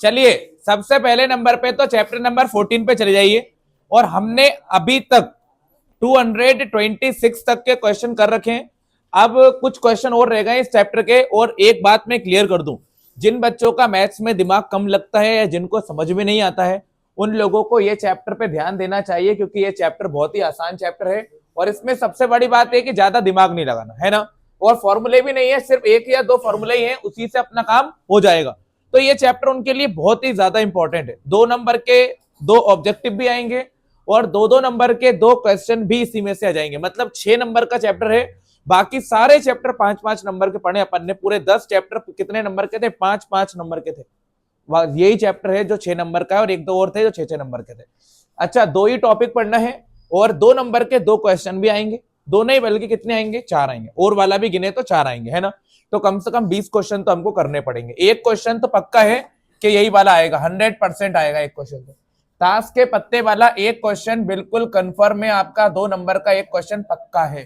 चलिए सबसे पहले नंबर पे तो चैप्टर नंबर 14 पे चले जाइए। और हमने अभी तक 226 तक के क्वेश्चन कर रखे हैं। अब कुछ क्वेश्चन और रह गए इस चैप्टर के। और एक बात मैं क्लियर कर दूं, जिन बच्चों का मैथ्स में दिमाग कम लगता है या जिनको समझ में नहीं आता है, उन लोगों को ये चैप्टर पे ध्यान देना चाहिए, क्योंकि ये चैप्टर बहुत ही आसान चैप्टर है। और इसमें सबसे बड़ी बात है कि ज्यादा दिमाग नहीं लगाना है ना, और फॉर्मूले भी नहीं है, सिर्फ एक या दो फॉर्मूले ही है, उसी से अपना काम हो जाएगा। तो ये चैप्टर उनके लिए बहुत ही ज्यादा इंपॉर्टेंट है। 2 नंबर के 2 ऑब्जेक्टिव भी आएंगे और 2-2 नंबर के 2 क्वेश्चन भी इसी में से आ जाएंगे। मतलब 6 नंबर का चैप्टर है। बाकी सारे चैप्टर 5-5 नंबर के पढ़े अपन ने। पूरे 10 चैप्टर कितने नंबर के थे? 5-5 नंबर के थे। यही चैप्टर है जो 6 नंबर का है, और 1-2 और थे जो 6-6 नंबर के थे। अच्छा, 2 ही टॉपिक पढ़ना है और 2 नंबर के 2 क्वेश्चन भी आएंगे। 2 नहीं बल्कि कितने आएंगे? 4 आएंगे, और वाला भी गिने तो 4 आएंगे, है ना। तो कम से कम 20 क्वेश्चन तो हमको करने पड़ेंगे। एक क्वेश्चन तो पक्का है कि यही वाला आएगा, 100% आएगा एक क्वेश्चन। तो ताश के पत्ते वाला एक क्वेश्चन बिल्कुल कंफर्म है आपका। 2 नंबर का एक क्वेश्चन पक्का है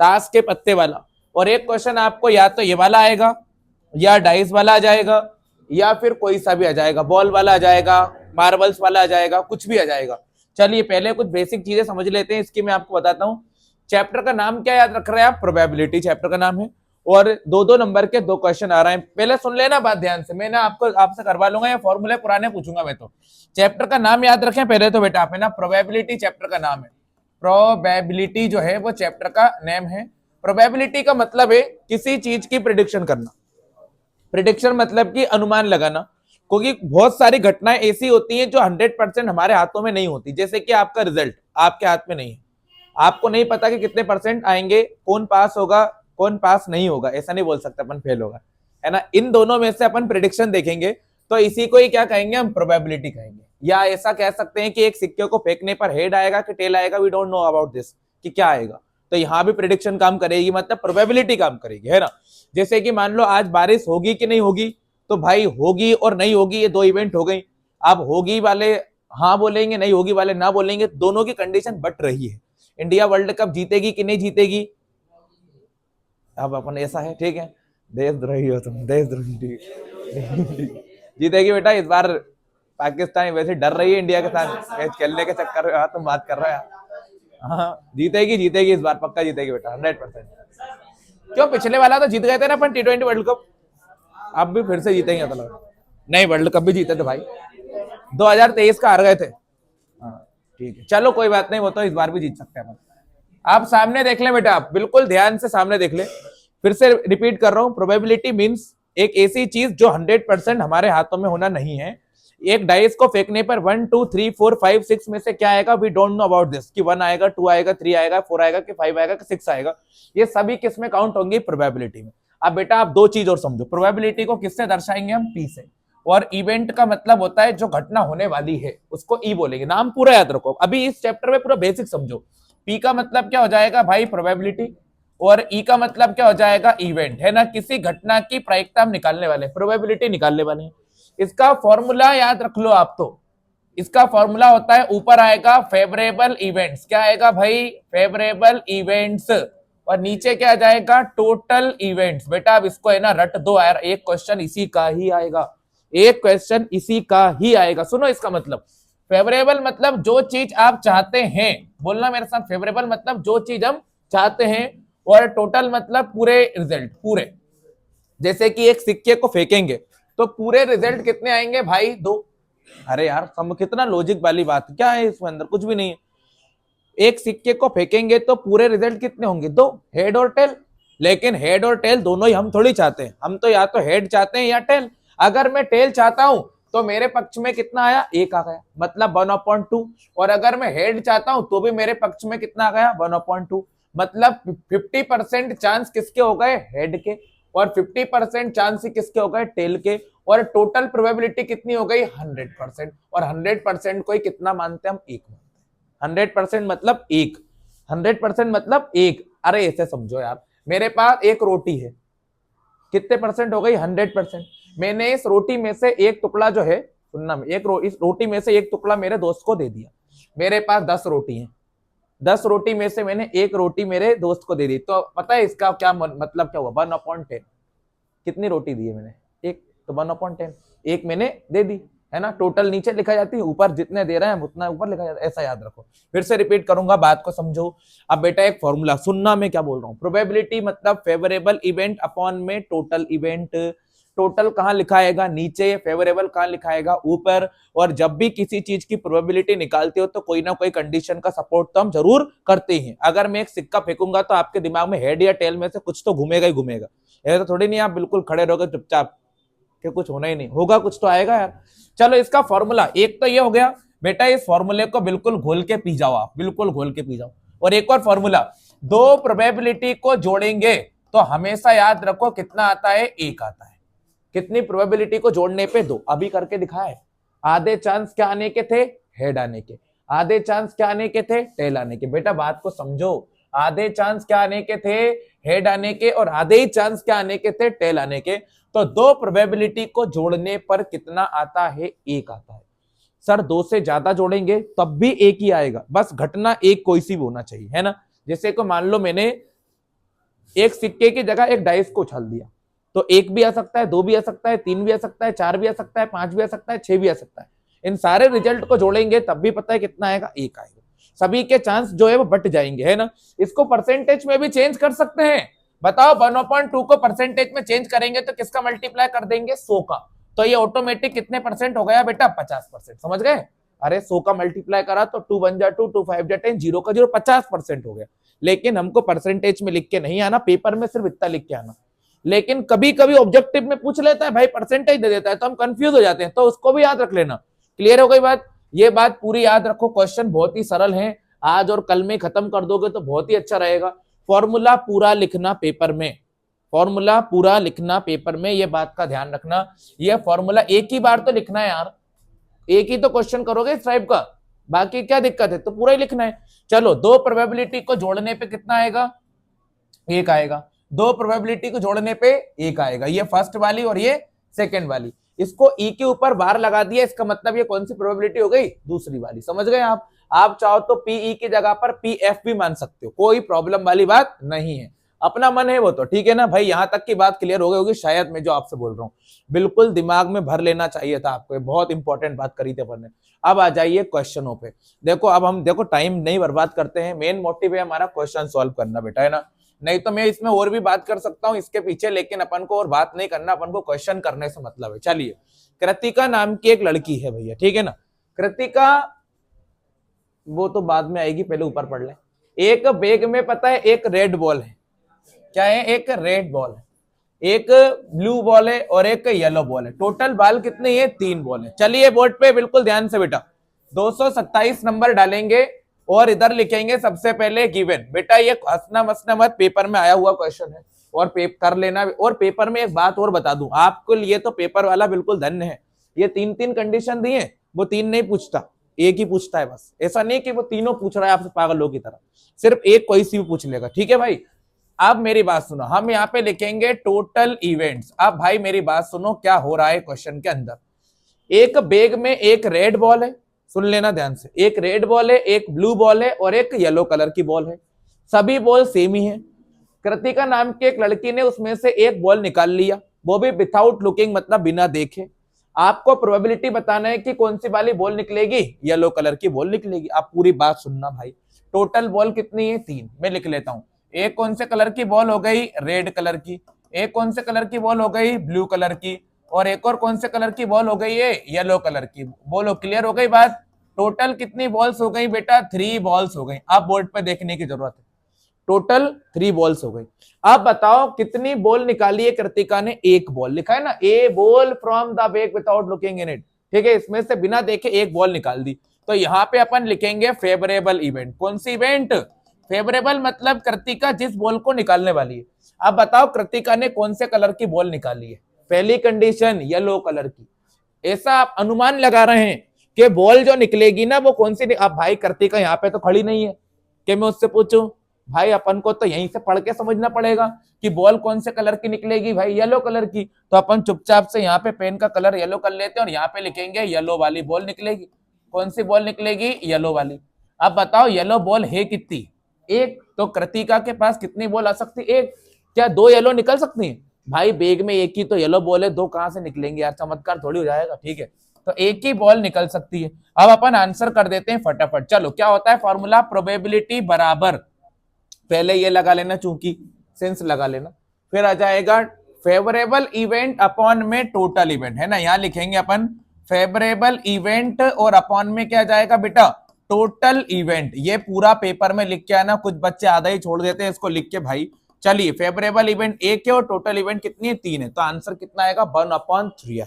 ताश के पत्ते वाला। और एक क्वेश्चन आपको या तो ये वाला आएगा, या डाइस वाला आ जाएगा, या फिर कोई सा भी आ जाएगा, बॉल वाला आ जाएगा, मार्बल्स वाला आ जाएगा, कुछ भी आ जाएगा। चलिए पहले कुछ बेसिक चीजें समझ लेते हैं। इसकी मैं आपको बताता हूँ। चैप्टर का नाम क्या याद रख रहे हैं आप? प्रोबेबिलिटी चैप्टर का नाम है। और 2-2 नंबर के 2 क्वेश्चन आ रहे हैं। पहले सुन लेना बात ध्यान से, मैं ना आपसे करवा लूंगा, या फॉर्मूले पुराने पूछूंगा मैं। तो चैप्टर का नाम याद रखें पहले तो बेटा, आप है ना, प्रोबेबिलिटी चैप्टर का नाम है। प्रोबेबिलिटी जो है वो चैप्टर का नेम है। प्रोबेबिलिटी का मतलब है किसी चीज की प्रिडिक्शन करना। प्रिडिक्शन मतलब कि अनुमान लगाना, क्योंकि बहुत सारी घटनाएं ऐसी होती हैं जो 100% हमारे हाथों में नहीं होती। जैसे कि आपका रिजल्ट आपके हाथ में नहीं है, आपको नहीं पता कि कितने परसेंट आएंगे, कौन पास होगा कौन पास नहीं होगा, ऐसा नहीं बोल सकते अपन फेल होगा, है ना। इन दोनों में से अपन प्रिडिक्शन देखेंगे, तो इसी को ही क्या कहेंगे हम? प्रोबेबिलिटी कहेंगे। या ऐसा कह सकते हैं कि एक सिक्के को फेंकने पर हेड आएगा कि टेल आएगा, we don't know about this, कि क्या आएगा। तो यहाँ भी प्रिडिक्शन काम करेगी, मतलब प्रोबेबिलिटी काम करेगी, है ना। जैसे कि मान लो आज बारिश होगी कि नहीं होगी, तो भाई होगी और नहीं होगी ये 2 इवेंट हो गई। अब होगी वाले हाँ बोलेंगे, नहीं होगी वाले ना बोलेंगे, दोनों की कंडीशन बट रही है। इंडिया वर्ल्ड कप जीतेगी कि नहीं जीतेगी? अब अपन ऐसा है, ठीक है, देशद्रोही हो तुम, देशद्रोही। जीतेगी बेटा इस बार। पाकिस्तान वैसे डर रही है इंडिया के साथ मैच खेलने के चक्कर में। हाँ तुम बात कर रहे हो। हाँ जीतेगी, जीतेगी इस बार, पक्का जीतेगी बेटा, 100%। क्यों? पिछले वाला तो जीत गए थे ना अपन, T20 वर्ल्ड कप। अब भी फिर से जीतेंगे तो लग। नहीं, वर्ल्ड कप भी जीते थे भाई, 2023 का हार गए थे। हाँ ठीक है, चलो कोई बात नहीं, वो तो इस बार भी जीत सकते हैं। आप सामने देख लें बेटा, आप बिल्कुल ध्यान से सामने देख लें। फिर से रिपीट कर रहा हूं, प्रोबेबिलिटी मींस एक ऐसी चीज जो 100% हमारे हाथों में होना नहीं है। एक डाइस को फेंकने पर 1 2 3 4 5 6 में से क्या आएगा, we don't know about this, कि 1 आएगा, 2 आएगा, 3 आएगा, 4 आएगा, कि 5 आएगा, कि 6 आएगा। ये सभी किस में काउंट होंगी? प्रोबेबिलिटी में। अब बेटा आप 2 चीज और समझो, प्रोबेबिलिटी को किससे दर्शाएंगे हम? पी से। और इवेंट का मतलब होता है जो घटना होने वाली है, उसको ई बोलेंगे। नाम पूरा याद रखो, अभी इस चैप्टर में पूरा बेसिक समझो। पी का मतलब क्या हो जाएगा भाई? प्रोबेबिलिटी। और ई का मतलब क्या हो जाएगा? इवेंट, है ना। किसी घटना की प्रायिकता हम निकालने वाले, प्रोबेबिलिटी निकालने वाले हैं। इसका फॉर्मूला याद रख लो आप। तो इसका फॉर्मूला होता है, ऊपर आएगा फेवरेबल इवेंट्स। क्या आएगा भाई? Favourable events. और नीचे क्या आ जाएगा? Total events. बेटा अब इसको है ना रट दो यार, एक क्वेश्चन इसी का ही आएगा, एक क्वेश्चन इसी का ही आएगा। सुनो इसका मतलब, फेवरेबल मतलब जो चीज आप चाहते हैं, बोलना मेरे साथ, फेवरेबल मतलब जो चीज हम चाहते हैं। और टोटल मतलब पूरे रिजल्ट, पूरे। जैसे कि एक सिक्के को फेंकेंगे तो पूरे रिजल्ट कितने आएंगे भाई? 2। अरे यार सम कितना लॉजिक वाली बात, क्या है इसमें? अंदर कुछ भी नहीं है। एक सिक्के को फेंकेंगे तो पूरे रिजल्ट कितने होंगे? 2, हेड और टेल। लेकिन हेड और टेल दोनों ही हम थोड़ी चाहते हैं, हम तो या तो हेड चाहते हैं या टेल। अगर मैं टेल चाहता हूं तो मेरे पक्ष में कितना आया? 1 आ गया, मतलब 1/2। और अगर मैं हेड चाहता हूं तो भी मेरे पक्ष में कितना आ गया? 1/2। मतलब 50% चांस किसके हो गए? हेड के। और 50% चांस ही किसके हो गए? टेल के। और टोटल प्रोबेबिलिटी कितनी हो गई? 100%। और 100% को ही कितना मानते हैं हम? 1 मानते हैं। 100% मतलब 1, 100% मतलब 1। अरे ऐसे समझो यार, मेरे पास एक रोटी है, कितने परसेंट हो गई? 100%। मैंने इस रोटी में से एक टुकड़ा जो है, सुनना, इस रोटी में से एक टुकड़ा मेरे दोस्त को दे दिया। मेरे पास 10 रोटी है, 10 रोटी में से मैंने एक रोटी मेरे दोस्त को दे दी। तो पता है इसका क्या मतलब क्या हुआ? 1/10। कितनी रोटी दी है मैंने? एक। तो 1/10, एक मैंने दे दी, है ना। टोटल नीचे लिखा जाती है, ऊपर जितने दे रहे हैं उतना ऊपर लिखा जाता है, ऐसा याद रखो। फिर से रिपीट करूंगा, बात को समझो। अब बेटा एक फॉर्मूला सुनना, मैं क्या बोल रहा हूं। प्रोबेबिलिटी मतलब फेवरेबल इवेंट अपॉन में टोटल इवेंट। टोटल कहां लिखाएगा, नीचे। फेवरेबल कहां लिखाएगा, ऊपर। और जब भी किसी चीज की प्रोबेबिलिटी निकालते हो तो कोई ना कोई कंडीशन का सपोर्ट तो हम जरूर करते हैं। अगर मैं एक सिक्का फेंकूंगा तो आपके दिमाग में हेड या टेल में से कुछ तो घूमेगा ही घूमेगा। ऐसा तो थोड़ी नहीं आप बिल्कुल खड़े रहोगे चुपचाप कि कुछ होना ही नहीं होगा, कुछ तो आएगा यार। चलो इसका फॉर्मूला एक तो ये हो गया बेटा, इस फॉर्मूले को बिल्कुल घोल के पी जाओ आप, बिल्कुल घोल के पी जाओ। और एक और फॉर्मूला, दो प्रोबेबिलिटी को जोड़ेंगे तो हमेशा याद रखो कितना आता है, एक आता है। कितनी प्रोबेबिलिटी को जोड़ने पे, दो। अभी करके दिखाए। आधे चांस क्या आने के थे, हेड आने के। आधे चांस क्या आने के थे, टेल आने के। बेटा बात को समझो, आधे चांस क्या आने के थे, हेड आने के, और आधे ही चांस क्या आने के थे, टेल आने के। तो दो प्रोबेबिलिटी को जोड़ने पर कितना आता है, एक आता है। सर दो से ज्यादा जोड़ेंगे तब भी एक ही आएगा, बस घटना एक कोई सी भी होना चाहिए, है ना। जैसे को मान लो मैंने एक सिक्के की जगह एक डाइस को उछाल दिया, तो एक भी आ सकता है, दो भी आ सकता है, तीन भी आ सकता है, चार भी आ सकता है, पांच भी आ सकता है, छह भी आ सकता है। इन सारे रिजल्ट को जोड़ेंगे तब भी पता है कितना आएगा, एक आएगा। सभी के चांस जो है वो बट जाएंगे, है ना। इसको परसेंटेज में भी चेंज कर सकते हैं। बताओ 1/2 को परसेंटेज में चेंज करेंगे तो किसका मल्टीप्लाई कर देंगे, 100 का। तो ये ऑटोमेटिक कितने परसेंट हो गया बेटा, 50%। समझ गए। अरे 100 का मल्टीप्लाई करा तो 2 1 जा 2, 2 5 जा 10, 0 का 0, 50% हो गया। लेकिन हमको परसेंटेज में लिख के नहीं आना, पेपर में सिर्फ इतना लिख के आना। लेकिन कभी कभी ऑब्जेक्टिव में पूछ लेता है भाई, परसेंटेज दे देता है, तो हम कंफ्यूज हो जाते हैं, तो उसको भी याद रख लेना। क्लियर हो गई बात। ये बात पूरी याद रखो, क्वेश्चन बहुत ही सरल है, आज और कल में खत्म कर दोगे तो बहुत ही अच्छा रहेगा। फॉर्मूला पूरा लिखना पेपर में, फॉर्मूला पूरा लिखना पेपर में, ये बात का ध्यान रखना। ये फॉर्मूला एक ही बार तो लिखना है यार, एक ही तो क्वेश्चन करोगे इस टाइप का, बाकी क्या दिक्कत है, तो पूरा ही लिखना है। चलो दो प्रोबेबिलिटी को जोड़ने पे कितना आएगा, एक आएगा। दो प्रोबेबिलिटी को जोड़ने पे एक आएगा, ये फर्स्ट वाली और ये सेकंड वाली। इसको ई के ऊपर बार लगा दिया, इसका मतलब ये कौन सी प्रोबेबिलिटी हो गई, दूसरी वाली। समझ गए आप चाहो तो पीई की जगह पर पीएफ भी मान सकते हो, कोई प्रॉब्लम वाली बात नहीं है। अपना मन है वो तो ठीक है ना भाई। यहां तक की बात क्लियर हो गई होगी शायद, मैं जो आपसे बोल रहा हूँ बिल्कुल दिमाग में भर लेना चाहिए था आपको, बहुत इंपॉर्टेंट बात करी थी अपन ने। अब आ जाइए क्वेश्चनों पे। देखो अब हम देखो टाइम नहीं बर्बाद करते हैं, मेन मोटिव है हमारा क्वेश्चन सॉल्व करना बेटा, है ना। नहीं तो मैं इसमें और भी बात कर सकता हूं इसके पीछे, लेकिन अपन को और बात नहीं करना, अपन को क्वेश्चन करने से मतलब है। चलिए, कृतिका नाम की एक लड़की है भैया, ठीक है ना। कृतिका, वो तो बाद में आएगी, पहले ऊपर पढ़ ले। एक बैग में पता है एक रेड बॉल है, क्या है, एक रेड बॉल है, एक ब्लू बॉल है और एक येलो बॉल है। टोटल बॉल कितनी है, 3 बॉल है। चलिए बोर्ड पे बिल्कुल ध्यान से बेटा, 227 नंबर डालेंगे और इधर लिखेंगे सबसे पहले गिवन। बेटा ये हंसना मसना मत, पेपर में आया हुआ क्वेश्चन है और कर लेना। और पेपर में एक बात और बता दूं आपको, लिए तो पेपर वाला बिल्कुल धन्य है, ये 3 कंडीशन दी है, वो 3 नहीं पूछता, एक ही पूछता है बस। ऐसा नहीं कि वो तीनों पूछ रहा है आपसे पागलों की तरह, सिर्फ एक कोई सी भी पूछ लेगा, ठीक है भाई। अब मेरी बात सुनो, हम यहाँ पे लिखेंगे टोटल इवेंट्स। अब भाई मेरी बात सुनो, क्या हो रहा है क्वेश्चन के अंदर। एक बैग में एक रेड बॉल है, सुन लेना ध्यान से, एक रेड बॉल है, एक ब्लू बॉल है और एक येलो कलर की बॉल है। सभी बॉल सेम ही है। कृतिका नाम की एक लड़की ने उसमें से एक बॉल निकाल लिया, वो भी विथआउट लुकिंग, मतलब बिना देखे। आपको प्रोबेबिलिटी बताना है कि कौन सी वाली बॉल निकलेगी, येलो कलर की बॉल निकलेगी। आप पूरी बात सुनना भाई। टोटल बॉल कितनी है, 3। मैं लिख लेता हूं। एक कौन से कलर की बॉल हो गई, रेड कलर की। एक कौन से कलर की बॉल हो गई, ब्लू कलर की। और एक और कौन से कलर की बॉल हो गई है, येलो कलर की। बोलो क्लियर हो गई बात। टोटल कितनी बॉल्स हो गई बेटा, 3 बॉल्स हो गई। अब बोर्ड पे देखने की जरूरत है, टोटल 3 बॉल्स हो गई। अब बताओ कितनी बॉल निकाली है कृतिका ने, एक बॉल लिखा है ना, a ball from the bag without looking in it, ठीक है। इसमें से बिना देखे एक बॉल निकाल दी, तो यहाँ पे अपन लिखेंगे फेवरेबल इवेंट। कौन सी इवेंट, फेवरेबल, मतलब कृतिका जिस बॉल को निकालने वाली है। अब बताओ कृतिका ने कौन से कलर की बॉल निकाली है, पहली कंडीशन येलो कलर की। ऐसा आप अनुमान लगा रहे हैं कि बॉल जो निकलेगी ना वो कौन सी। अब भाई कृतिका यहाँ पे तो खड़ी नहीं है कि मैं उससे पूछूं, भाई अपन को तो यहीं से पढ़ के समझना पड़ेगा कि बॉल कौन से कलर की निकलेगी, भाई येलो कलर की। तो अपन चुपचाप से यहाँ पे पेन का कलर येलो कर लेते हैं और यहाँ पे लिखेंगे येलो वाली बॉल निकलेगी। कौन सी बॉल निकलेगी, येलो वाली। अब बताओ येलो बॉल है कितनी, एक। तो कृतिका के पास कितनी बॉल आ सकती, एक। क्या 2 येलो निकल सकती है, भाई बैग में एक ही तो येलो बॉल है, दो कहां से निकलेंगे यार, चमत्कार थोड़ी हो जाएगा, ठीक है। तो एक ही बॉल निकल सकती है। अब अपन आंसर कर देते हैं फटाफट। चलो क्या होता है फॉर्मूला, प्रोबेबिलिटी बराबर, पहले ये लगा लेना चूंकि सेंस लगा लेना, फिर आ जाएगा फेवरेबल इवेंट अपॉन में टोटल इवेंट, है ना, यहां लिखेंगे अपन फेवरेबल इवेंट और अपॉन में क्या जाएगा बेटा, टोटल इवेंट। ये पूरा पेपर में लिख के आना, कुछ बच्चे आधा ही छोड़ देते हैं इसको लिख के भाई। चलिए फेवरेबल इवेंट एक है और टोटल इवेंट कितनी है, 3 है, तो आंसर कितना आएगा, 1/3 आएगा,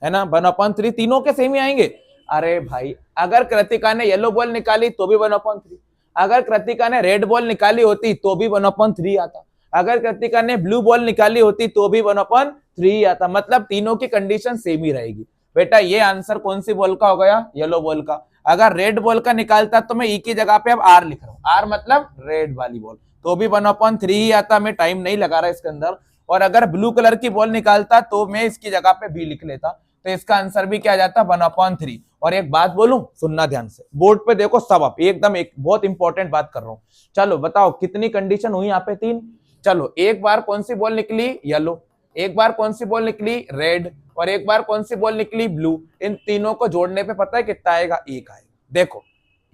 है ना, 1/3, तीनों के सेम ही आएंगे। अरे भाई अगर कृतिका ने येलो बॉल निकाली तो भी 1/3, अगर कृतिका ने रेड बॉल निकाली होती तो भी 1/3 आता, अगर कृतिका ने ब्लू बॉल निकाली होती तो भी 1/3 आता, मतलब तीनों की कंडीशन सेम ही रहेगी। बेटा ये आंसर कौन सी बॉल का हो गया, येलो बॉल का। अगर रेड बॉल का निकालता तो मैं ई की जगह पे अब आर लिख रहा हूं, आर मतलब रेड वाली बॉल, तो भी 1/3 ही आता, मैं टाइम नहीं लगा रहा इसके अंदर। और अगर ब्लू कलर की बॉल निकालता तो मैं इसकी जगह पे बी लिख लेता, तो इसका आंसर भी क्या जाता, 1/3। और एक बात बोलूं, सुनना ध्यान से, बोर्ड पे देखो सब आप एकदम, एक बहुत इंपॉर्टेंट बात कर रहा हूं। चलो बताओ कितनी कंडीशन हुई यहाँ पे, 3। चलो एक बार कौन सी बॉल निकली, येलो, एक बार कौन सी बॉल निकली, रेड, और एक बार कौन सी बॉल निकली, ब्लू। इन तीनों को जोड़ने पे पता है कितना आएगा, 1 आएगा। देखो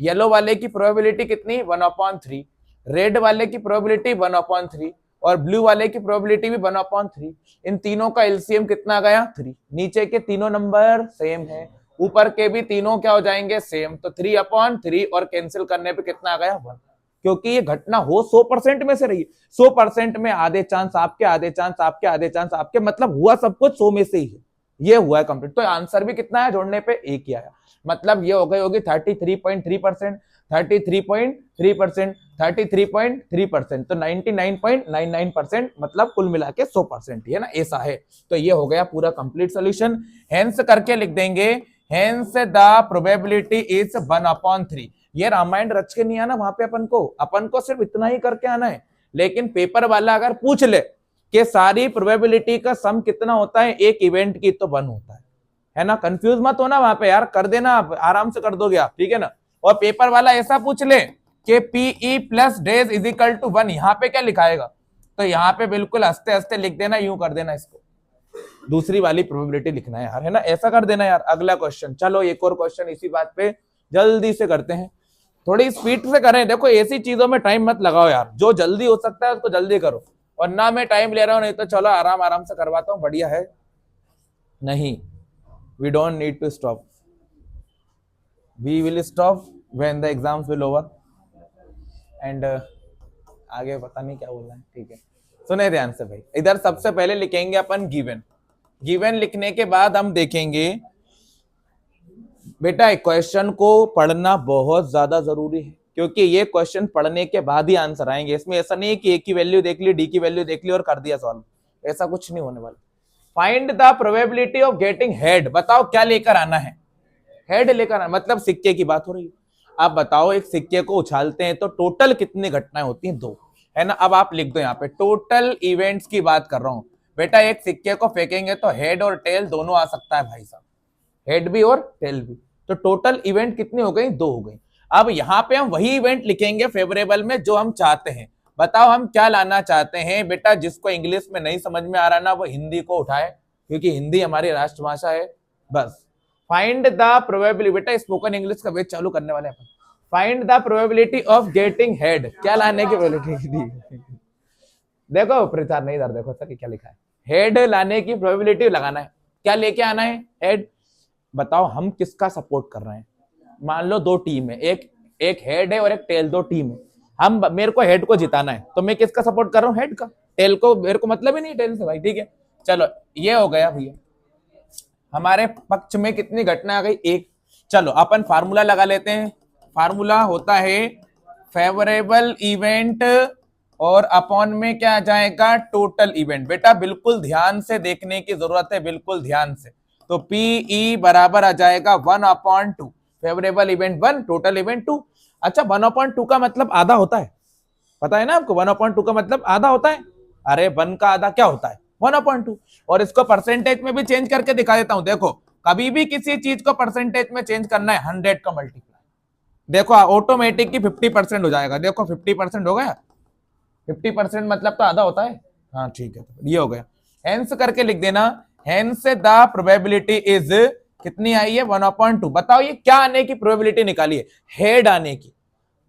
येलो वाले की प्रोबेबिलिटी कितनी, 1/3, रेड वाले की प्रोबेबिलिटी 1/3 और ब्लू वाले की प्रोबेबिलिटी भी 1/3। इन तीनों का एलसीएम कितना गया, 3। नीचे के तीनों नंबर सेम है, ऊपर के भी तीनों क्या हो जाएंगे, सेम, तो 3/3 और कैंसिल करने पे कितना आ गया, 1। क्योंकि ये घटना हो 100% में से रही, 100% में आधे चांस आपके, आधे चांस आपके, आधे चांस आपके, मतलब हुआ सब कुछ 100 में से ही है, ये हुआ है कंप्लीट। तो आंसर भी कितना है, जोड़ने पे 1 ही आया, मतलब ये हो गई होगी 33.3%, 33.3%, 33.3%, तो 99.99%, मतलब कुल मिला के 100% है ना, ऐसा है। तो ये हो गया पूरा कंप्लीट सोल्यूशन। हेंस करके लिख देंगे, हेंस द प्रोबेबिलिटी इज 1/3। ये रामायण रच के नहीं आना वहां पे, अपन को सिर्फ इतना ही करके आना है। लेकिन पेपर वाला अगर पूछ ले कि सारी प्रोबेबिलिटी का सम कितना होता है एक इवेंट की, तो 1 होता है ना, कंफ्यूज मत होना वहां पे यार, कर देना आप, आराम से कर दोगे आप, ठीक है ना। और पेपर वाला ऐसा पूछ ले कि PE plus days is equal to 1, यहाँ पे क्या लिखाएगा, तो यहाँ पे बिल्कुल हंसते हंसते लिख देना, यूं कर देना, इसको दूसरी वाली प्रोबेबिलिटी लिखना है यार, है ना, ऐसा कर देना यार। अगला क्वेश्चन, चलो एक और क्वेश्चन इसी बात पे जल्दी से करते हैं, थोड़ी स्पीड से करें। देखो ऐसी चीजों में टाइम मत लगाओ यार, जो जल्दी हो सकता है उसको जल्दी करो, और ना मैं टाइम ले रहा हूं, नहीं तो चलो आराम आराम से करवाता हूं, बढ़िया है। नहीं, we don't need to stop, we will stop when the exams will over and आगे पता नहीं क्या बोलना है, ठीक है। सुने ध्यान से भाई, इधर सबसे पहले लिखेंगे अपन गिवन, गिवन लिखने के बाद हम देखेंगे बेटा क्वेश्चन को पढ़ना बहुत ज्यादा जरूरी है, क्योंकि ये क्वेश्चन पढ़ने के बाद ही आंसर आएंगे। इसमें ऐसा नहीं है कि ए की वैल्यू देख ली, डी की वैल्यू देख ली और कर दिया सॉल्व, ऐसा कुछ नहीं होने वाला। Find the probability of getting head, बताओ क्या लेकर आना है, हेड लेकर आना, मतलब सिक्के की बात हो रही है। अब बताओ एक सिक्के को उछालते हैं तो टोटल कितनी घटनाएं होती हैं, 2, है ना। अब आप लिख दो यहाँ पे टोटल इवेंट्स की बात कर रहा हूं बेटा, एक सिक्के को फेंकेंगे तो हेड और टेल दोनों आ सकता है भाई साहब, हेड भी और टेल भी, तो टोटल इवेंट कितनी हो गई, 2 हो गई। अब यहाँ पे हम वही इवेंट लिखेंगे फेवरेबल में जो हम चाहते हैं। बताओ हम क्या लाना चाहते हैं बेटा, जिसको इंग्लिश में नहीं समझ में आ रहा ना, वो हिंदी को उठाए, क्योंकि हिंदी हमारी राष्ट्रभाषा है। बस फाइंड द प्रोबेबिलिटी, बेटा स्पोकन इंग्लिश का बैच चालू करने वाले अपन। Find the probability of getting head, क्या लाने की प्रोबेबिलिटी देखो प्रचार नहीं, इधर देखो सर क्या लिखा है, हेड लाने की प्रोबेबिलिटी लगाना है, क्या लेके आना है, हेड। बताओ हम किसका सपोर्ट कर रहे हैं, मान लो 2 टीम है, एक हेड है और एक टेल, 2 टीम है, हम मेरे को हेड को जिताना है, तो मैं किसका सपोर्ट कर रहा हूँ, हेड का, टेल को मेरे को मतलब ही नहीं टेल से भाई, ठीक है। चलो ये हो गया भैया, हमारे पक्ष में कितनी घटना आ गई, 1। चलो अपन फार्मूला लगा लेते हैं, फार्मूला होता है फेवरेबल इवेंट और अपॉन में क्या आ जाएगा, टोटल इवेंट। बेटा बिल्कुल ध्यान से देखने की जरूरत है, बिल्कुल ध्यान से। तो पीई बराबर आ जाएगा 1/2, फेवरेबल इवेंट 1, टोटल इवेंट 2। अच्छा 1/2 का मतलब आधा होता है, पता है ना आपको, 1/2 का मतलब आधा होता है। अरे 1 का आधा क्या होता है, 1/2। और इसको परसेंटेज में भी चेंज करके दिखा देता हूं, देखो कभी भी किसी चीज को परसेंटेज में चेंज करना है, 100 का मल्टीप्लाई, देखो ऑटोमेटिक की 50% हो जाएगा, देखो 50% हो गया, 50% मतलब तो आधा होता है, हाँ ठीक है, ये हो गया। हेंस करके लिख देना, हेंस द प्रोबेबिलिटी इज, कितनी आई है 1/2। बताओ ये क्या आने की प्रोबेबिलिटी निकाली है, हेड आने की।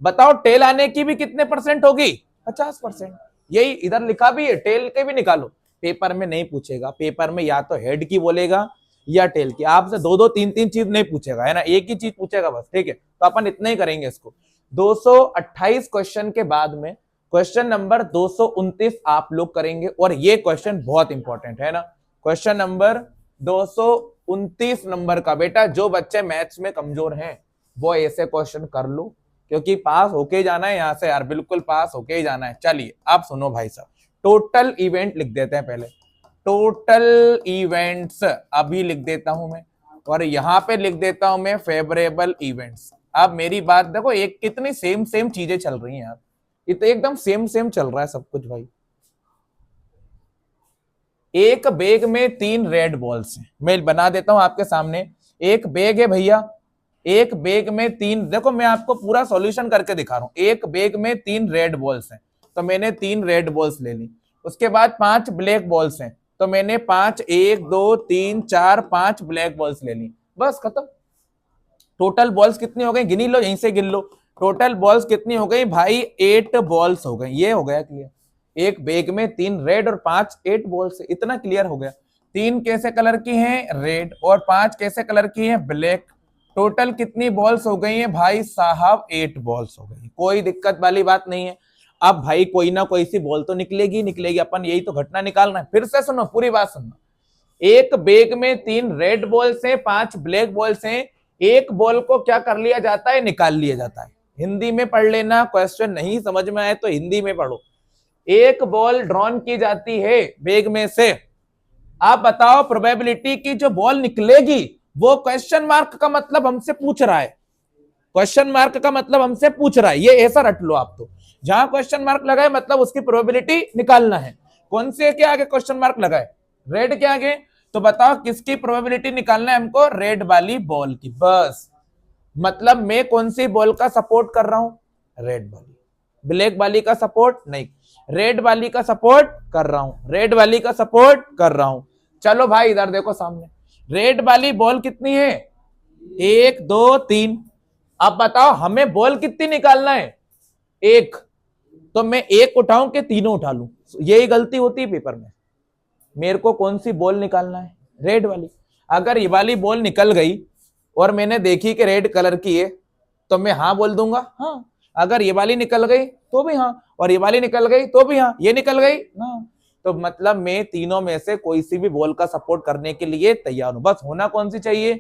बताओ टेल आने की भी कितने परसेंट होगी, 50%। यही इधर लिखा भी है, टेल के भी निकालो। पेपर में नहीं पूछेगा, पेपर में या तो हेड की बोलेगा या टेल की, आपसे दो दो तीन तीन चीज नहीं पूछेगा, है ना, एक ही चीज पूछेगा बस, ठीक है। तो अपन इतना ही करेंगे इसको। 228 क्वेश्चन के बाद में क्वेश्चन नंबर 229 आप लोग करेंगे, और ये क्वेश्चन बहुत इंपॉर्टेंट है ना। क्वेश्चन नंबर 229 नंबर का, बेटा जो बच्चे मैथ्स में कमजोर हैं वो ऐसे क्वेश्चन कर लो, क्योंकि पास होके जाना है यहां से यार, बिल्कुल पास होके ही जाना है। चलिए आप सुनो भाई साहब, टोटल इवेंट लिख देते हैं पहले, टोटल इवेंट्स अभी लिख देता हूं मैं, और यहां पे लिख देता हूं मैं फेवरेबल इवेंट्स। अब मेरी बात देखो, एक कितनी सेम सेम चीजें चल रही हैं यार, ये तो एकदम सेम सेम चल रहा है सब कुछ भाई। एक बैग में 3 रेड बॉल्स हैं, मैं बना देता हूं आपके सामने। एक बैग है भैया, एक बैग में 3, देखो मैं आपको पूरा सॉल्यूशन करके दिखा रहा हूं। एक बैग में 3 रेड बॉल्स हैं, तो मैंने 3 रेड बॉल्स ले ली। उसके बाद 5 ब्लैक बॉल्स हैं, तो मैंने 5, 1 2 3 4 5 ब्लैक बॉल्स ले ली, बस खत्म। टोटल बॉल्स कितनी हो गई, गिनी लो, यहीं से गिन लो। टोटल बॉल्स कितनी हो गई भाई, 8 बॉल्स हो गई। ये हो गया क्लियर, एक बैग में 3 रेड और 5 8 बॉल्स है, इतना क्लियर हो गया। 3 कैसे कलर की हैं, रेड, और 5 कैसे कलर की हैं, ब्लैक। टोटल कितनी बॉल्स हो गई हैं भाई साहब, 8 बॉल्स हो गई, कोई दिक्कत वाली बात नहीं है। अब भाई कोई ना कोई सी बॉल तो निकलेगी निकलेगी, अपन यही तो घटना निकालना है। फिर से सुनो, पूरी बात सुनना। एक बैग में 3 रेड बॉल्स हैं, 5 ब्लैक बॉल्स हैं। एक बॉल को क्या कर लिया जाता है, निकाल लिया जाता है। हिंदी में पढ़ लेना, क्वेश्चन नहीं समझ में आए तो हिंदी में पढ़ो। एक बॉल ड्रॉन की जाती है बैग में से, आप बताओ प्रोबेबिलिटी की जो बॉल निकलेगी वो क्वेश्चन मार्क का मतलब हमसे पूछ रहा है, क्वेश्चन मार्क का मतलब हमसे पूछ रहा है, ये ऐसा रट लो आप। तो जहां क्वेश्चन मार्क लगाए मतलब उसकी प्रोबेबिलिटी निकालना है। कौन से के आगे क्वेश्चन मार्क लगाए, रेड के आगे, तो बताओ किसकी प्रोबेबिलिटी निकालना है हमको, रेड वाली बॉल की, बस। मतलब मैं कौन सी बॉल का सपोर्ट कर रहा हूं, रेड वाली। ब्लैक वाली का सपोर्ट नहीं, रेड वाली का सपोर्ट कर रहा हूं, रेड वाली का सपोर्ट कर रहा हूं। चलो भाई इधर देखो सामने, रेड वाली बॉल कितनी है, 1 2 3। अब बताओ हमें बॉल कितनी निकालना है, 1, तो मैं 1 उठाऊं कि तीनों उठा लूं, यही गलती होती है पेपर में। मेरे को कौन सी बॉल निकालना है, रेड वाली। अगर ये वाली बॉल निकल गई और मैंने देखी कि रेड कलर की है, तो मैं हाँ बोल दूंगा, हाँ। अगर ये वाली निकल गई तो भी हाँ, और ये वाली निकल गई तो भी हाँ, ये निकल गई हाँ। तो मतलब मैं तीनों में से कोई सी भी बॉल का सपोर्ट करने के लिए तैयार हूं, बस होना कौन सी चाहिए,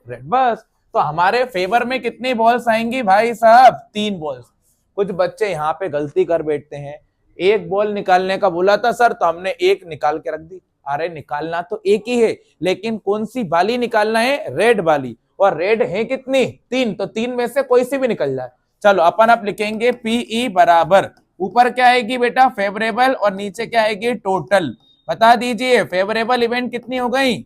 रेड, बस। तो हमारे फेवर में कितनी बॉल्स आएंगी भाई साहब, 3 बॉल्स। कुछ बच्चे यहाँ पे गलती कर बैठते हैं, एक बॉल निकालने का बोला था सर, तो हमने एक निकाल के रख दी। अरे निकालना तो एक ही है, लेकिन कौन सी वाली निकालना है, रेड वाली। और रेड है कितनी, 3, तो 3 में से कोई सी भी निकल जाए। चलो अपन अब लिखेंगे पीई बराबर, ऊपर क्या आएगी बेटा, फेवरेबल, और नीचे क्या आएगी, टोटल। बता दीजिए फेवरेबल इवेंट कितनी हो गई,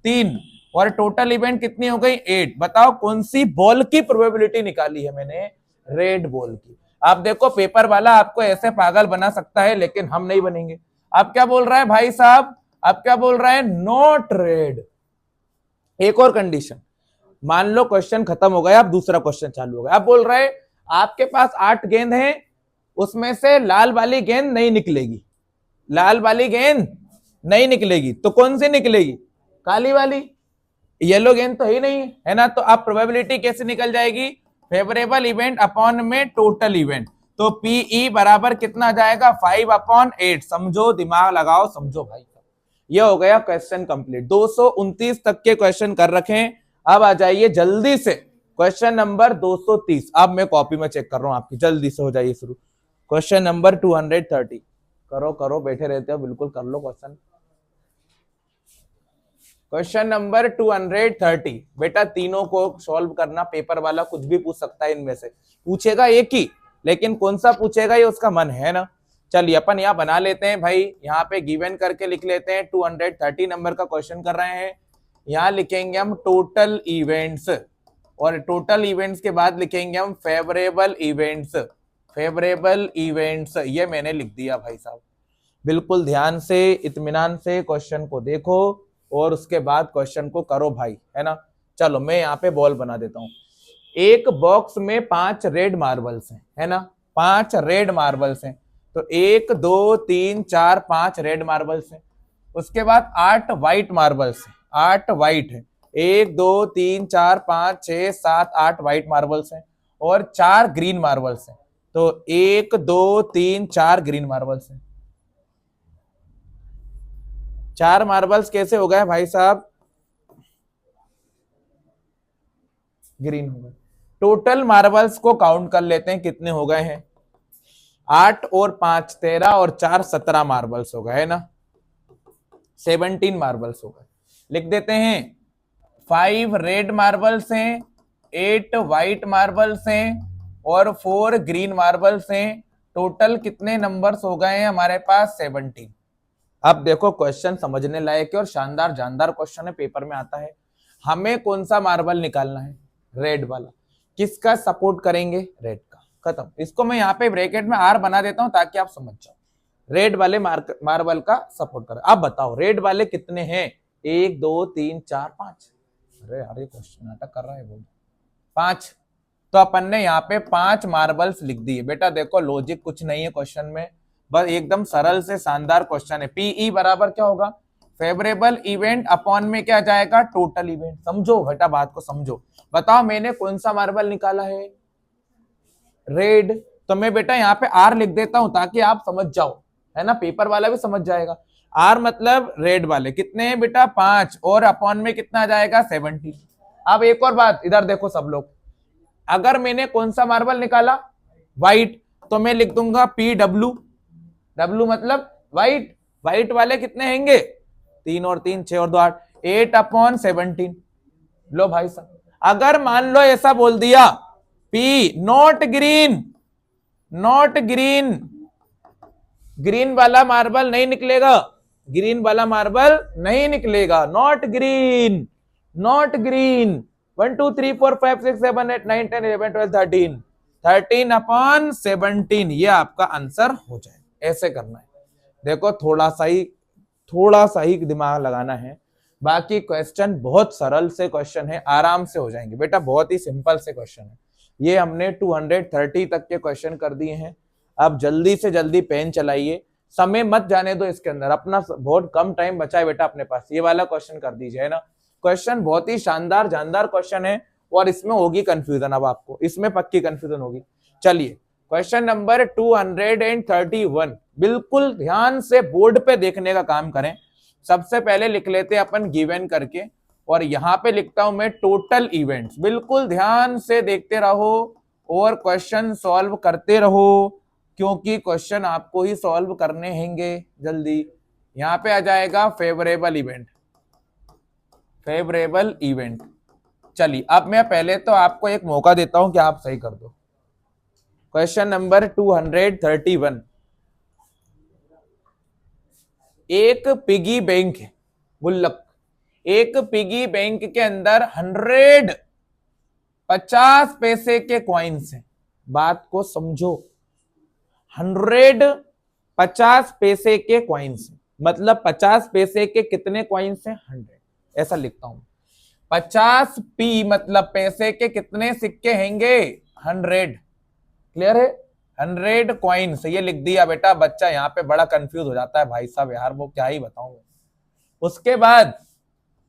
3, और टोटल इवेंट कितनी हो गई, 8। बताओ कौन सी बॉल की प्रोबेबिलिटी निकाली है मैंने, रेड बॉल की। आप देखो पेपर वाला आपको ऐसे पागल बना सकता है, लेकिन हम नहीं बनेंगे। आप क्या बोल रहा है भाई साहब, आप क्या बोल रहा है, नॉट रेड। एक और कंडीशन, मान लो क्वेश्चन खत्म हो गया, अब दूसरा क्वेश्चन चालू हो गया। आप बोल रहे हैं आपके पास 8 गेंद हैं, उसमें से लाल वाली गेंद नहीं निकलेगी, लाल वाली गेंद नहीं निकलेगी, तो कौन सी निकलेगी, काली वाली। येलो गेंद तो ही नहीं है ना, तो अब प्रोबेबिलिटी कैसे निकल जाएगी, फेवरेबल इवेंट अपॉन में टोटल इवेंट। तो पीई बराबर कितना जाएगा, 5/8। समझो, दिमाग लगाओ, समझो भाई। ये हो गया क्वेश्चन कंप्लीट। 229 तक के क्वेश्चन कर रखे। अब आ जाइए जल्दी से क्वेश्चन नंबर 230। अब मैं कॉपी में चेक कर रहा हूं आपकी, जल्दी से हो जाइए शुरू। क्वेश्चन नंबर 230, करो करो, बैठे रहते हो, बिल्कुल कर लो क्वेश्चन। क्वेश्चन नंबर 230, बेटा तीनों को सॉल्व करना, पेपर वाला कुछ भी पूछ सकता है, इनमें से पूछेगा एक ही, लेकिन कौन सा पूछेगा ये उसका मन है ना। चलिए अपन यहाँ बना लेते हैं भाई, यहाँ पे गिवन करके लिख लेते हैं। 230 नंबर का क्वेश्चन कर रहे हैं, यहाँ लिखेंगे हम टोटल इवेंट्स, और टोटल इवेंट्स के बाद लिखेंगे हम फेवरेबल इवेंट्स, फेवरेबल इवेंट्स। ये मैंने लिख दिया भाई साहब। बिल्कुल ध्यान से इत्मीनान से क्वेश्चन को देखो और उसके बाद क्वेश्चन को करो भाई, है ना। चलो मैं यहाँ पे बॉल बना देता हूँ। एक बॉक्स में 5 रेड मार्बल्स हैं, है ना, 5 रेड मार्बल्स हैं। तो 1 2 3 4 5 रेड मार्बल्स हैं। उसके बाद 8 व्हाइट मार्बल्स हैं, 8 व्हाइट है। 1 2 3 4 5 6 7 8 व्हाइट मार्बल्स हैं और 4 ग्रीन मार्बल्स हैं। तो 1 2 3 4 ग्रीन मार्बल्स हैं। 4 मार्बल्स कैसे हो गए भाई साहब? ग्रीन हो गए। टोटल मार्बल्स को काउंट कर लेते हैं, कितने हो गए हैं? 8 और 5 13 और 4 17 मार्बल्स हो गए, है ना। 17 मार्बल्स हो गए। लिख देते हैं 5 रेड मार्बल्स हैं, 8 व्हाइट मार्बल्स हैं और 4 ग्रीन मार्बल्स हैं। टोटल कितने नंबर्स हो गए हैं हमारे पास? 17। अब देखो क्वेश्चन समझने लायक है और शानदार जानदार क्वेश्चन है, पेपर में आता है। हमें कौन सा मार्बल निकालना है? रेड वाला। किसका सपोर्ट करेंगे? रेड का। खत्म। इसको मैं यहाँ पे ब्रैकेट में आर बना देता हूं ताकि आप समझ जाओ। रेड वाले मार्बल का सपोर्ट करें। अब बताओ रेड वाले कितने हैं? 1 2 3 4 5। अरे यार ये क्वेश्चन नाटक कर रहा है बोल। 5। तो अपन ने यहाँ पे 5 मार्बल्स लिख दिए। बेटा देखो लॉजिक कुछ नहीं है क्वेश्चन में, बस एकदम सरल से शानदार क्वेश्चन है। पीई बराबर क्या होगा? फेवरेबल इवेंट अपॉन में क्या जाएगा? Total event. समझो बेटा, बात को समझो। बताओ मैंने कौन सा मार्बल निकाला है? रेड। तो मैं बेटा यहाँ पे आर लिख देता हूं ताकि आप समझ जाओ, है ना, पेपर वाला भी समझ जाएगा। आर मतलब रेड वाले कितने हैं बेटा? 5 और अपॉन में कितना आ जाएगा? 17। अब एक और बात इधर देखो सब लोग, अगर मैंने कौन सा मार्बल निकाला? व्हाइट, तो मैं लिख दूंगा पी डब्ल्यू। डब्ल्यू मतलब व्हाइट। व्हाइट वाले कितने होंगे? 3 और 3 6 और 2 8। 8 अपॉन 17। लो भाई साहब, अगर मान लो ऐसा बोल दिया P not green, not green, green वाला मार्बल नहीं निकलेगा, ग्रीन वाला मार्बल नहीं निकलेगा। Not green, not green. 1 2 3 4 5 6 7 8 9 10 11 12 13। 13 upon 17, ये आपका आंसर हो जाए। ऐसे करना है। देखो थोड़ा सा ही दिमाग लगाना है, बाकी क्वेश्चन बहुत सरल से क्वेश्चन है, आराम से हो जाएंगे बेटा, बहुत ही सिंपल से क्वेश्चन है। ये हमने 230 तक के क्वेश्चन कर दिए हैं। अब जल्दी से जल्दी पेन चलाइए, समय मत जाने दो इसके अंदर, अपना बहुत कम टाइम बचा है बेटा अपने पास। ये वाला क्वेश्चन कर दीजिए, है ना। क्वेश्चन बहुत ही शानदार जानदार क्वेश्चन है और इसमें होगी कंफ्यूजन, अब आपको इसमें पक्की कंफ्यूजन होगी। चलिए क्वेश्चन नंबर 231, बिल्कुल ध्यान से बोर्ड पे देखने का काम करें। सबसे पहले लिख लेते हैं अपन गिवन करके, और यहां पे लिखता हूं मैं टोटल इवेंट्स। बिल्कुल ध्यान से देखते रहो और क्वेश्चन सॉल्व करते रहो, क्योंकि क्वेश्चन आपको ही सॉल्व करने होंगे जल्दी। यहां पे आ जाएगा फेवरेबल इवेंट, फेवरेबल इवेंट। चलिए अब मैं पहले तो आपको एक मौका देता हूं कि आप सही कर दो। क्वेश्चन नंबर 231, एक पिगी बैंक है, गुल्लक। एक पिगी बैंक के अंदर 50 पैसे के कॉइन्स हैं। बात को समझो, 50 पैसे के कॉइन्स, मतलब 50 पैसे के कितने कॉइन्स हैं? 100। ऐसा लिखता हूं। 50 पी मतलब पैसे के कितने सिक्के होंगे? 100। क्लियर है? 100 कॉइन्स, ये लिख दिया बेटा। बच्चा यहाँ पे बड़ा कंफ्यूज हो जाता है भाई साहब, यार वो क्या ही बताऊं। उसके बाद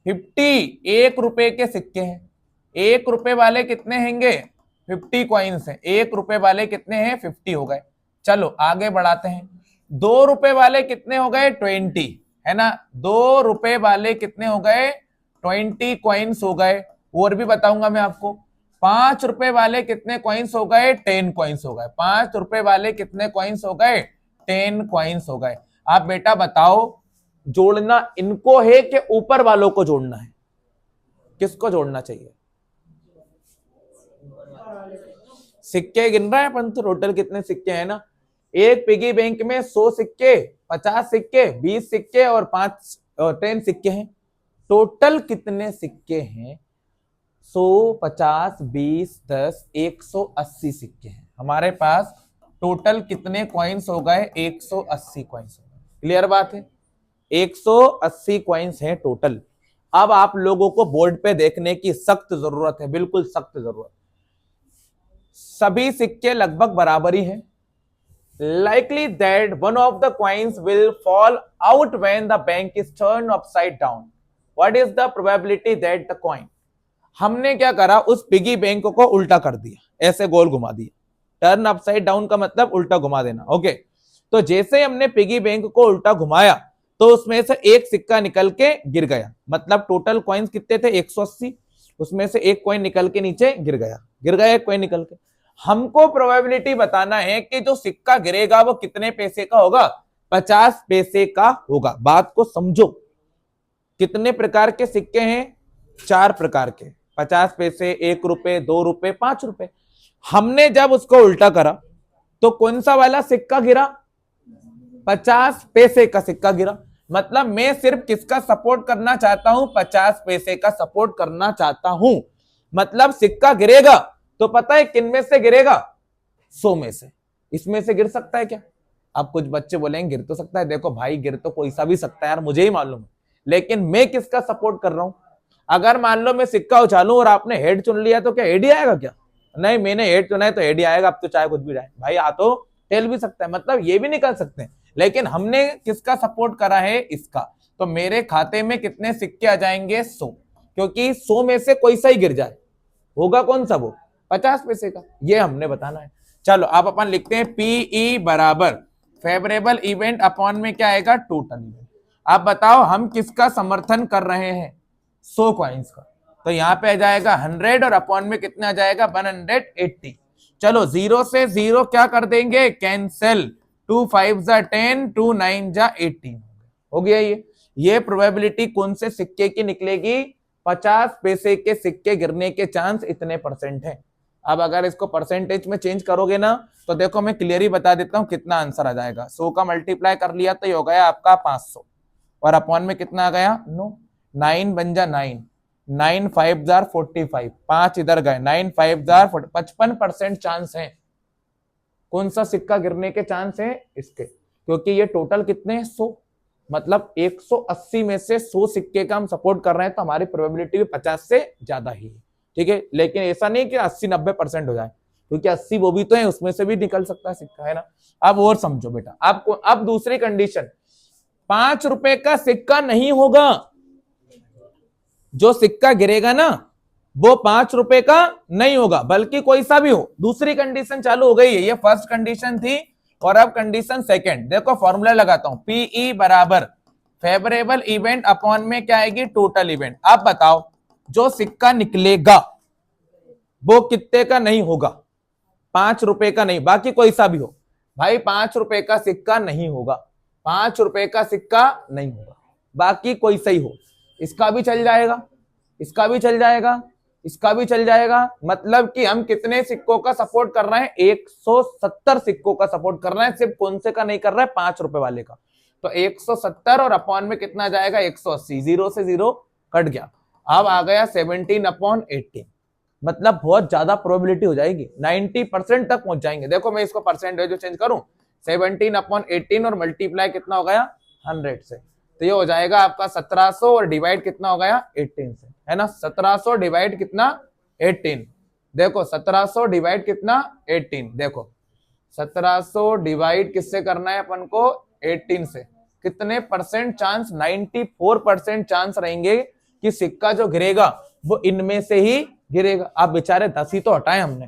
50 1 रुपए के सिक्के हैं। 1 रुपए वाले कितने होंगे? 50 कॉइन्स हैं। 1 रुपए वाले कितने हैं? 50 हो गए। चलो आगे बढ़ाते हैं। 2 रुपए वाले कितने हो गए? 20, है ना। 2 रुपए वाले कितने हो गए? 20 कॉइन्स हो गए। और भी बताऊंगा मैं आपको। 5 रुपए वाले कितने कॉइन्स हो गए? 10 कॉइन्स हो गए। 5 रुपए वाले कितने कॉइन्स हो गए? 10 कॉइन्स हो गए। आप बेटा बताओ जोड़ना इनको है कि ऊपर वालों को जोड़ना है? किसको जोड़ना चाहिए? सिक्के गिन रहे हैं अपन तो, टोटल कितने सिक्के हैं ना। एक पिगी बैंक में 100 सिक्के, 50 सिक्के, 20 सिक्के और 10 सिक्के हैं। टोटल कितने सिक्के हैं? 100 50 20 10 180 सिक्के हैं हमारे पास। टोटल कितने कॉइन्स हो गए? 180 कॉइन्स हो गए। क्लियर बात है। 180 कॉइन्स हैं टोटल। अब आप लोगों को बोर्ड पे देखने की सख्त जरूरत है, बिल्कुल सख्त जरूरत। सभी सिक्के लगभग बराबर ही हैं। Likely that one of the coins will fall out when the bank is turned upside down. What is the probability that the coin? हमने क्या करा, उस पिगी बैंक को उल्टा कर दिया, ऐसे गोल घुमा दिया। टर्न अपसाइड डाउन का मतलब उल्टा घुमा देना। ओके, तो जैसे हमने पिगी बैंक को उल्टा घुमाया तो उसमें से एक सिक्का निकल के गिर गया। मतलब टोटल कॉइन्स कितने थे? 180। उसमें से एक कॉइन निकल के नीचे गिर गया एक कॉइन निकल के। हमको प्रोबेबिलिटी बताना है कि जो सिक्का गिरेगा वो कितने पैसे का होगा? 50 पैसे का होगा। बात को समझो। कितने प्रकार के सिक्के हैं? 4 प्रकार के। 50 पैसे, 1 रुपए, 2 रुपए, 5 रुपए। हमने जब उसको उल्टा करा तो कौन सा वाला सिक्का गिरा? 50 पैसे का सिक्का गिरा। मतलब मैं सिर्फ किसका सपोर्ट करना चाहता हूं? 50 पैसे का सपोर्ट करना चाहता हूं। मतलब सिक्का गिरेगा तो पता है किन में से गिरेगा? 100 में से। इसमें से गिर सकता है क्या? अब कुछ बच्चे बोलेंगे गिर तो सकता है। देखो भाई, गिर तो कोई सा भी सकता है यार, मुझे ही मालूम है, लेकिन मैं किसका सपोर्ट कर रहा हूं? अगर मान लो मैं सिक्का उछालूं और आपने हेड चुन लिया तो क्या हेड ही आएगा क्या? नहीं, मैंने हेड चुना है तो हेड ही आएगा। अब तो चाहे कुछ भी जाए भाई, आ तो टेल भी सकता है, मतलब ये भी निकल सकते हैं। लेकिन हमने किसका सपोर्ट करा है? इसका। तो मेरे खाते में कितने सिक्के आ जाएंगे? 100, क्योंकि 100 में से कोई सा ही गिर जाए। होगा कौन सा? वो 50 पैसे का। ये हमने बताना है। चलो अब अपन लिखते हैं पीई बराबर फेवरेबल इवेंट अपॉन में क्या आएगा? Total event. आप बताओ हम किसका समर्थन कर रहे हैं? 100 कॉइन्स का। तो यहां पे आ जाएगा 100 और अपॉन में कितना आ जाएगा? 180। चलो 0 से 0 क्या कर देंगे? कैंसिल। 2 5 जा 10, 2 9 जा 18 हो गया। ये प्रोबेबिलिटी कौन से सिक्के की निकलेगी? 50 पैसे के सिक्के गिरने के चांस इतने परसेंट है। अब अगर इसको परसेंटेज में चेंज करोगे ना तो देखो मैं क्लियर ही बता देता हूं कितना आंसर आ जाएगा। 100 का मल्टीप्लाई कर लिया तो ये हो गया आपका 500 और अपॉन में कितना आ गया? 9 बन जा 9, 9 5 जार 45, 5 इधर गए, 9 5 जार 55% चांस है। कौन सा सिक्का गिरने के चांस है? इसके, क्योंकि ये टोटल कितने? 100। मतलब 180 में से 100 सिक्के का हम सपोर्ट कर रहे हैं तो हमारी प्रोबेबिलिटी भी 50 से ज्यादा ही है। ठीक है, लेकिन ऐसा नहीं कि 80-90% हो जाए, क्योंकि 80 वो भी तो है, उसमें से भी निकल सकता है सिक्का, है ना। अब और समझो बेटा, आपको अब दूसरी कंडीशन, 5 रुपए का सिक्का नहीं होगा। जो सिक्का गिरेगा ना वो 5 रुपए का नहीं होगा, बल्कि कोई सा भी हो। दूसरी कंडीशन चालू हो गई है। ये फर्स्ट कंडीशन थी और अब कंडीशन सेकंड। देखो फॉर्मूला लगाता हूं, पीई बराबर फेवरेबल इवेंट अपॉन में क्या आएगी? Total event. आप बताओ जो सिक्का निकलेगा वो कितने का नहीं होगा? 5 रुपए का नहीं, बाकी कोई सा भी हो। भाई 5 रुपए का सिक्का नहीं होगा, 5 रुपए का सिक्का नहीं होगा, बाकी कोई सही हो। इसका भी चल जाएगा, इसका भी चल जाएगा, इसका भी चल जाएगा। मतलब कि हम कितने सिक्कों का सपोर्ट कर रहे हैं? 170 सिक्कों का सपोर्ट कर रहे हैं। सिर्फ कौन से का नहीं कर रहे हैं? 5 रुपए वाले का। तो 170 और अपॉन में कितना आ जाएगा? 180। 0 से 0 कट गया। अब आ गया 17/18। मतलब बहुत ज्यादा प्रोबेबिलिटी हो जाएगी, 90% तक पहुंच जाएंगे। देखो मैं इसको परसेंटेज चेंज करूं, 17/18 और मल्टीप्लाई कितना हो गया? 100 से, तो ये हो जाएगा आपका 1700 और डिवाइड कितना हो गया? 18 से, है ना। 1700 डिवाइड कितना? 18। देखो 1700 डिवाइड कितना? 18। देखो 1700 डिवाइड किससे करना है अपन को? 18 से। कितने परसेंट चांस? 94% चांस रहेंगे कि सिक्का जो गिरेगा वो इनमें से ही गिरेगा। आप बेचारे 10 ही तो हटाए हमने,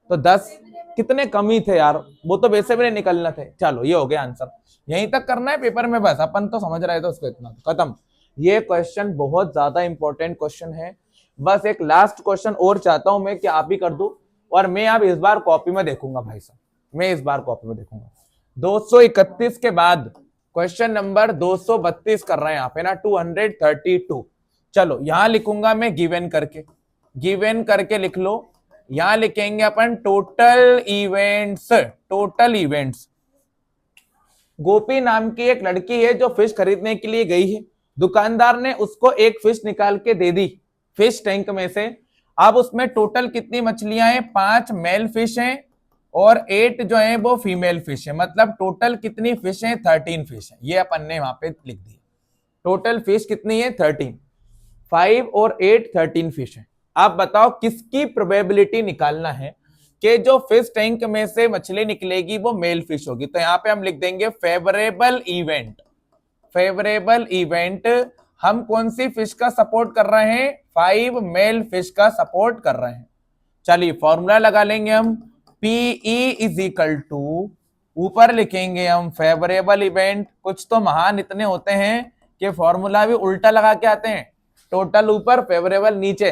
तो 10 कितने कम ही थे यार, वो तो वैसे भी नहीं निकलना थे। चलो ये हो गया आंसर, यहीं तक करना है पेपर में, बस अपन तो समझ रहे थे उसको, इतना खत्म। ये क्वेश्चन बहुत ज्यादा इंपॉर्टेंट क्वेश्चन है। बस एक लास्ट क्वेश्चन और चाहता हूं मैं कि आप ही कर दो, और मैं अब इस बार कॉपी में देखूंगा भाई साहब, मैं इस बार कॉपी में देखूंगा। 231 के बाद क्वेश्चन नंबर 232 कर रहे हैं आप, है ना, 232। चलो यहां लिखूंगा मैं गिवन करके, गिवन करके लिख लो। यहां लिखेंगे अपन टोटल इवेंट्स, टोटल इवेंट्स। गोपी नाम की एक लड़की है जो फिश खरीदने के लिए गई है। दुकानदार ने उसको एक फिश निकाल के दे दी फिश टैंक में से। अब उसमें टोटल कितनी मछलियां हैं? 5 मेल फिश हैं और 8 जो है वो फीमेल फिश है, मतलब टोटल कितनी फिश है? 13 फिश है। ये अपन ने वहां पे लिख दी। टोटल फिश कितनी है? 13। 5 और 8 13 फिश है। आप बताओ किसकी प्रोबेबिलिटी निकालना है कि जो फिश टैंक में से मछली निकलेगी वो मेल फिश होगी। तो यहां पे हम लिख देंगे फेवरेबल इवेंट। फेवरेबल इवेंट हम कौन सी फिश का सपोर्ट कर रहे हैं? 5 मेल फिश का सपोर्ट कर रहे हैं। चलिए फॉर्मूला लगा लेंगे हम। पीई इज इक्वल टू, ऊपर लिखेंगे हम फेवरेबल इवेंट। कुछ तो महान इतने होते हैं कि फॉर्मूला भी उल्टा लगा के आते हैं। टोटल ऊपर, फेवरेबल नीचे,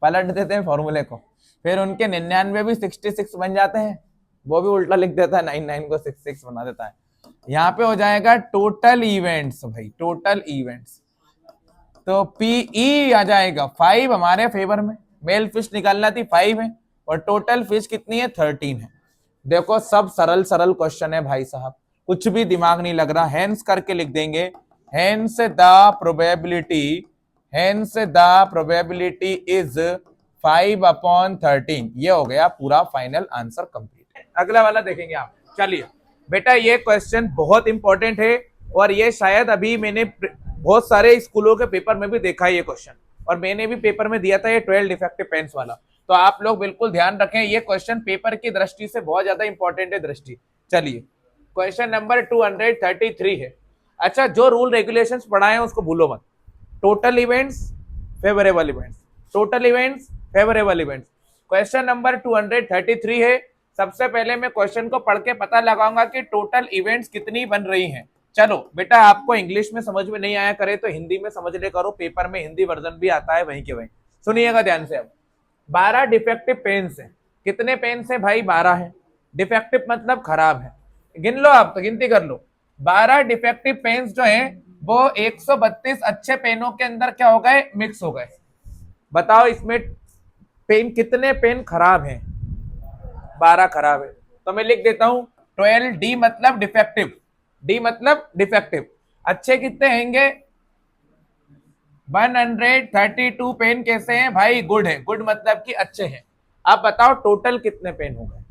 पलट देते हैं फॉर्मूले को। फिर उनके 99 भी 66 बन जाते हैं, वो भी उल्टा लिख देता है, 99 को 66 बना देता है। यहाँ पे हो जाएगा टोटल इवेंट्स भाई, टोटल इवेंट्स। तो पीई आ जाएगा 5 हमारे फेवर में, मेल फिश निकालना थी 5 है, और टोटल फिश कितनी है? 13 है। देखो सब सरल सरल क्वेश्चन है भाई साहब, कुछ भी दिमाग नहीं लग रहा। हेंस करके लिख देंगे, hence the probability, hence the probability is 5/13। ये हो गया पूरा फाइनल आंसर कंप्लीट। अगला वाला देखेंगे आप। चलिए बेटा, ये क्वेश्चन बहुत इंपॉर्टेंट है, और ये शायद अभी मैंने बहुत सारे स्कूलों के पेपर में भी देखा है ये क्वेश्चन, और मैंने भी पेपर में दिया था ये 12 डिफेक्टिव पेन्स वाला। तो आप लोग बिल्कुल ध्यान रखें, ये क्वेश्चन पेपर की दृष्टि से बहुत ज्यादा इंपॉर्टेंट है दृष्टि। चलिए क्वेश्चन नंबर 233 है। अच्छा, जो रूल रेगुलेशंस पढ़ाए हैं उसको भूलो मत। Total events, favourable events, total events, favourable events. Question number 233 है। सबसे पहले मैं क्वेश्चन को पढ़ के पता लगाऊंगा कि टोटल इवेंट्स कितनी बन रही हैं। चलो बेटा, आपको इंग्लिश में समझ में नहीं आया करे तो हिंदी में समझ ले करो, पेपर में हिंदी वर्जन भी आता है वहीं के वहीं। सुनिएगा ध्यान से। अब 12 डिफेक्टिव पेन्स है। कितने पेन्स है भाई? 12 है। डिफेक्टिव मतलब खराब है। गिन लो आप, तो गिनती कर लो। 12 डिफेक्टिव पेन्स जो है वो 132 अच्छे पेनों के अंदर क्या हो गए? मिक्स हो गए। बताओ इसमें पेन, कितने पेन खराब हैं? 12 खराब है। तो मैं लिख देता हूं 12। डी मतलब डिफेक्टिव, डी मतलब डिफेक्टिव। अच्छे कितने हैंगे? 132 पेन कैसे हैं भाई? गुड है। गुड मतलब कि अच्छे हैं। अब बताओ टोटल कितने पेन हो गए?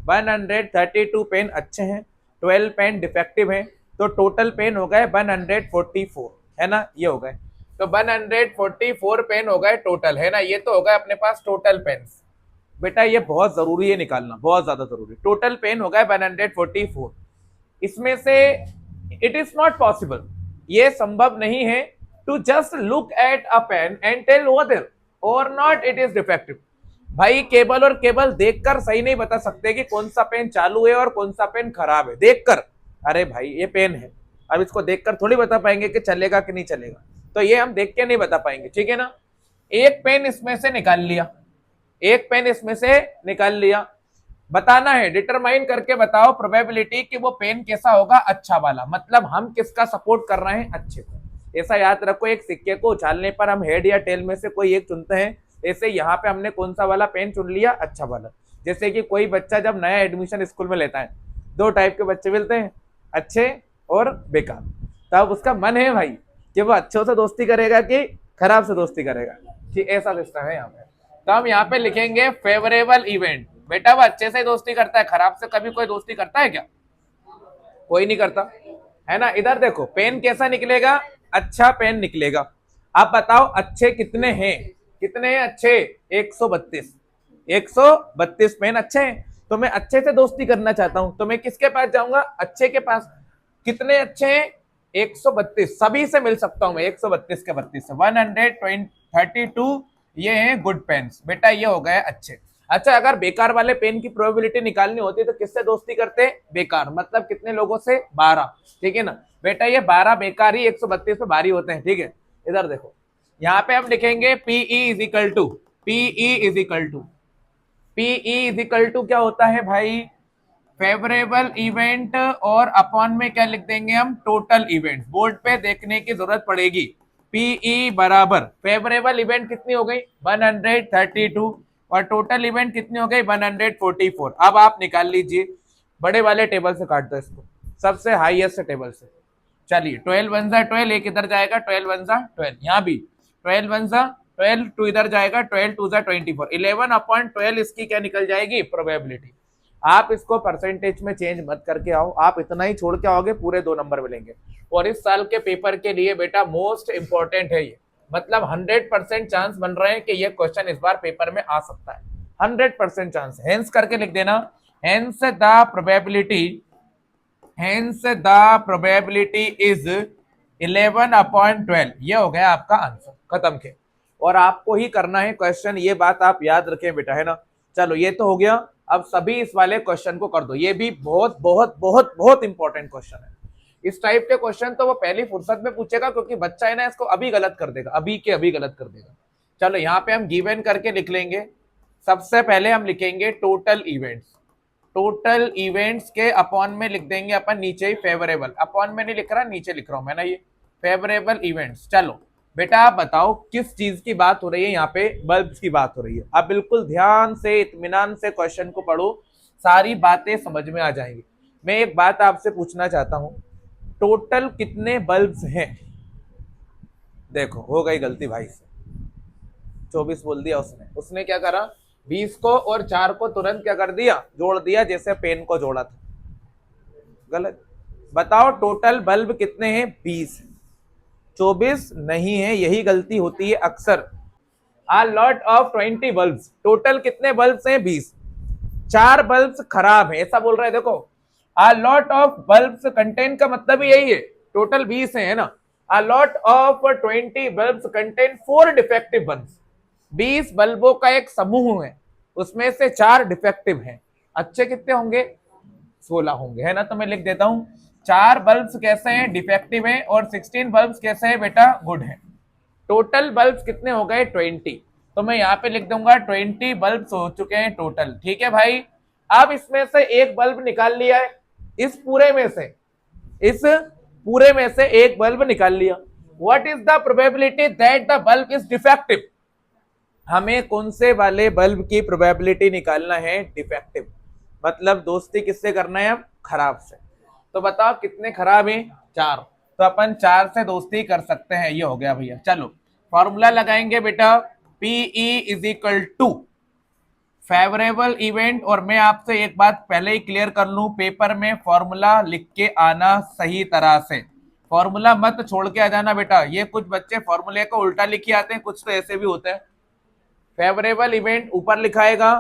132 पेन अच्छे हैं, 12 पेन डिफेक्टिव हैं, तो टोटल पेन हो गए 144, है ना? ये हो गए। तो 144 पेन हो गए टोटल, है ना? ये तो हो गए अपने पास टोटल पेन्स। बेटा ये बहुत जरूरी है निकालना, बहुत ज्यादा जरूरी। टोटल पेन हो गए 144। इसमें से इट इज नॉट पॉसिबल, ये संभव नहीं है, to just look at a pen and tell whether और नॉट इट इज डिफेक्टिव। भाई केवल और केवल देखकर सही नहीं बता सकते कि कौन सा पेन चालू है और कौन सा पेन खराब है। देखकर, अरे भाई ये पेन है, अब इसको देखकर थोड़ी बता पाएंगे कि चलेगा कि नहीं चलेगा। तो ये हम देख के नहीं बता पाएंगे, ठीक है ना? एक पेन इसमें से निकाल लिया, एक पेन इसमें से निकाल लिया। बताना है, डिटरमाइन करके बताओ प्रोबेबिलिटी कि वो पेन कैसा होगा? अच्छा वाला। मतलब हम किसका सपोर्ट कर रहे हैं? अच्छे को। ऐसा याद रखो, एक सिक्के को उछालने पर हम हेड या टेल में से कोई एक चुनते हैं। ऐसे यहाँ पे हमने कौन सा वाला पेन चुन लिया? अच्छा वाला। जैसे कि कोई बच्चा जब नया एडमिशन स्कूल में लेता है, 2 टाइप के बच्चे मिलते हैं, अच्छे और बेकार। तब उसका मन है भाई कि वो अच्छों से दोस्ती करेगा कि खराब से दोस्ती करेगा, ठीक? ऐसा सिस्टम है यहाँ पे। तो हम यहाँ पे लिखेंगे फेवरेबल इवेंट। बेटा वो अच्छे से दोस्ती करता है, खराब से कभी कोई दोस्ती करता है क्या? कोई नहीं करता, है ना? इधर देखो पेन कैसा निकलेगा? अच्छा पेन निकलेगा। आप बताओ अच्छे कितने हैं? कितने हैं अच्छे? 132। 132 पेन अच्छे हैं। तो मैं अच्छे से दोस्ती करना चाहता हूं, तो मैं किसके पास जाऊंगा? अच्छे के पास। कितने अच्छे हैं? 132। सभी से मिल सकता हूं मैं 132 के 32 से। 132 ये हैं गुड पेन्स। बेटा ये हो गए अच्छे। अच्छा, अगर बेकार वाले पेन की प्रोबेबिलिटी निकालनी होती तो किससे दोस्ती करते? बेकार। मतलब कितने लोगों से? 12, ठीक है ना? बेटा ये 12 बेकार ही 132 पे भारी होते हैं, ठीक है? इधर देखो, यहाँ पे हम लिखेंगे PE is equal to, PE is equal to, PE is equal to क्या होता है भाई? फेवरेबल इवेंट, और अपॉन में क्या लिख देंगे हम? Total event. बोर्ड पे देखने की जरूरत पड़ेगी। पीई बराबर फेवरेबल इवेंट कितनी हो गई? 132, और टोटल इवेंट कितनी हो गई? 144। अब आप निकाल लीजिए, बड़े वाले टेबल से काट दो इसको, सबसे हाईएस्ट टेबल से। चलिए 12 1 जा 12, एक इधर जाएगा, 12 1 जा 12, यहाँ भी 12 1 जा 12, 2 इधर जाएगा, 12 2 जा 24। 11/12 इसकी क्या निकल जाएगी? प्रोबेबिलिटी। आप इसको परसेंटेज में चेंज मत करके आओ, आप इतना ही छोड़ के आओगे, पूरे 2 नंबर मिलेंगे। और इस साल के पेपर के लिए बेटा मोस्ट इंपॉर्टेंट है ये, मतलब 100% चांस बन रहे हैं कि ये क्वेश्चन इस बार पेपर में आ सकता है, 100% चांस। हेंस करके लिख देना, hence the probability, hence the probability is 11/12। ये हो गया आपका आंसर, खत्म के। और आपको ही करना है क्वेश्चन, ये बात आप याद रखें बेटा, है ना। चलो ये तो हो गया, अब सभी इस वाले क्वेश्चन को कर दो, ये भी बहुत बहुत बहुत बहुत इंपॉर्टेंट क्वेश्चन है। इस टाइप के क्वेश्चन तो वो पहली फुर्सत में पूछेगा, क्योंकि बच्चा है ना इसको अभी गलत कर देगा, अभी के अभी गलत कर देगा। चलो यहाँ पे हम गिवन करके लिख लेंगे। सबसे पहले हम लिखेंगे टोटल इवेंट्स, टोटल इवेंट्स के अपॉन में लिख देंगे अपन नीचे ही फेवरेबल, अपॉन में नहीं लिख रहा, नीचे लिख रहा हूं मैं ना, ये फेवरेबल इवेंट्स। चलो बेटा आप बताओ किस चीज की बात हो रही है, यहाँ पे बल्ब्स की बात हो रही है। आप बिल्कुल ध्यान से इत्मीनान से क्वेश्चन को पढ़ो, सारी बातें समझ में आ जाएंगी। मैं एक बात आपसे पूछना चाहता हूं, टोटल कितने बल्ब्स हैं? देखो हो गई गलती भाई से, 24 बोल दिया उसने, उसने क्या करा, 20 को और 4 को तुरंत क्या कर दिया, जोड़ दिया, जैसे पेन को जोड़ा था, गलत। बताओ टोटल बल्ब कितने हैं? 20, 24 नहीं है, यही गलती होती है अक्सर। आ लॉट ऑफ 20 बल्ब्स, टोटल कितने बल्ब्स हैं? 20, 4 बल्ब्स खराब है, ऐसा बोल रहे हैं। देखो a lot of bulbs contain का मतलब ही यही है, टोटल 20 है ना। A lot of 20 bulbs contain 4 defective bulbs, 20 बल्बों का एक समूह है, उसमें से 4 डिफेक्टिव हैं। अच्छे कितने होंगे? 16 होंगे, है ना। तो मैं लिख देता हूं 4 बल्ब्स कैसे हैं? डिफेक्टिव हैं, और 16 बल्ब्स कैसे हैं बेटा? गुड है। टोटल बल्ब्स कितने हो गए? 20। तो मैं यहाँ पे लिख दूंगा 20 बल्ब्स हो चुके हैं टोटल, ठीक है भाई। अब इसमें से एक बल्ब निकाल लिया है, इस पूरे में से, इस पूरे में से एक बल्ब निकाल लिया। What is the probability that the bulb is defective? हमें कौन से वाले बल्ब की प्रोबेबिलिटी निकालना है? डिफेक्टिव। मतलब दोस्ती किससे करना है? अब खराब से। तो बताओ कितने खराब हैं? 4। तो अपन 4 से दोस्ती कर सकते हैं, ये हो गया भैया। चलो फॉर्मूला लगाएंगे बेटा, PE is equal to favourable event. और मैं आपसे एक बात पहले ही क्लियर कर लूं, पेपर में फॉर्मूला लिख के आना सही तरह से, फॉर्मूला मत छोड़ के आ जाना बेटा। ये कुछ बच्चे फॉर्मूले को उल्टा लिख के आते हैं, कुछ तो ऐसे भी होते हैं। फेवरेबल इवेंट ऊपर लिखाएगा,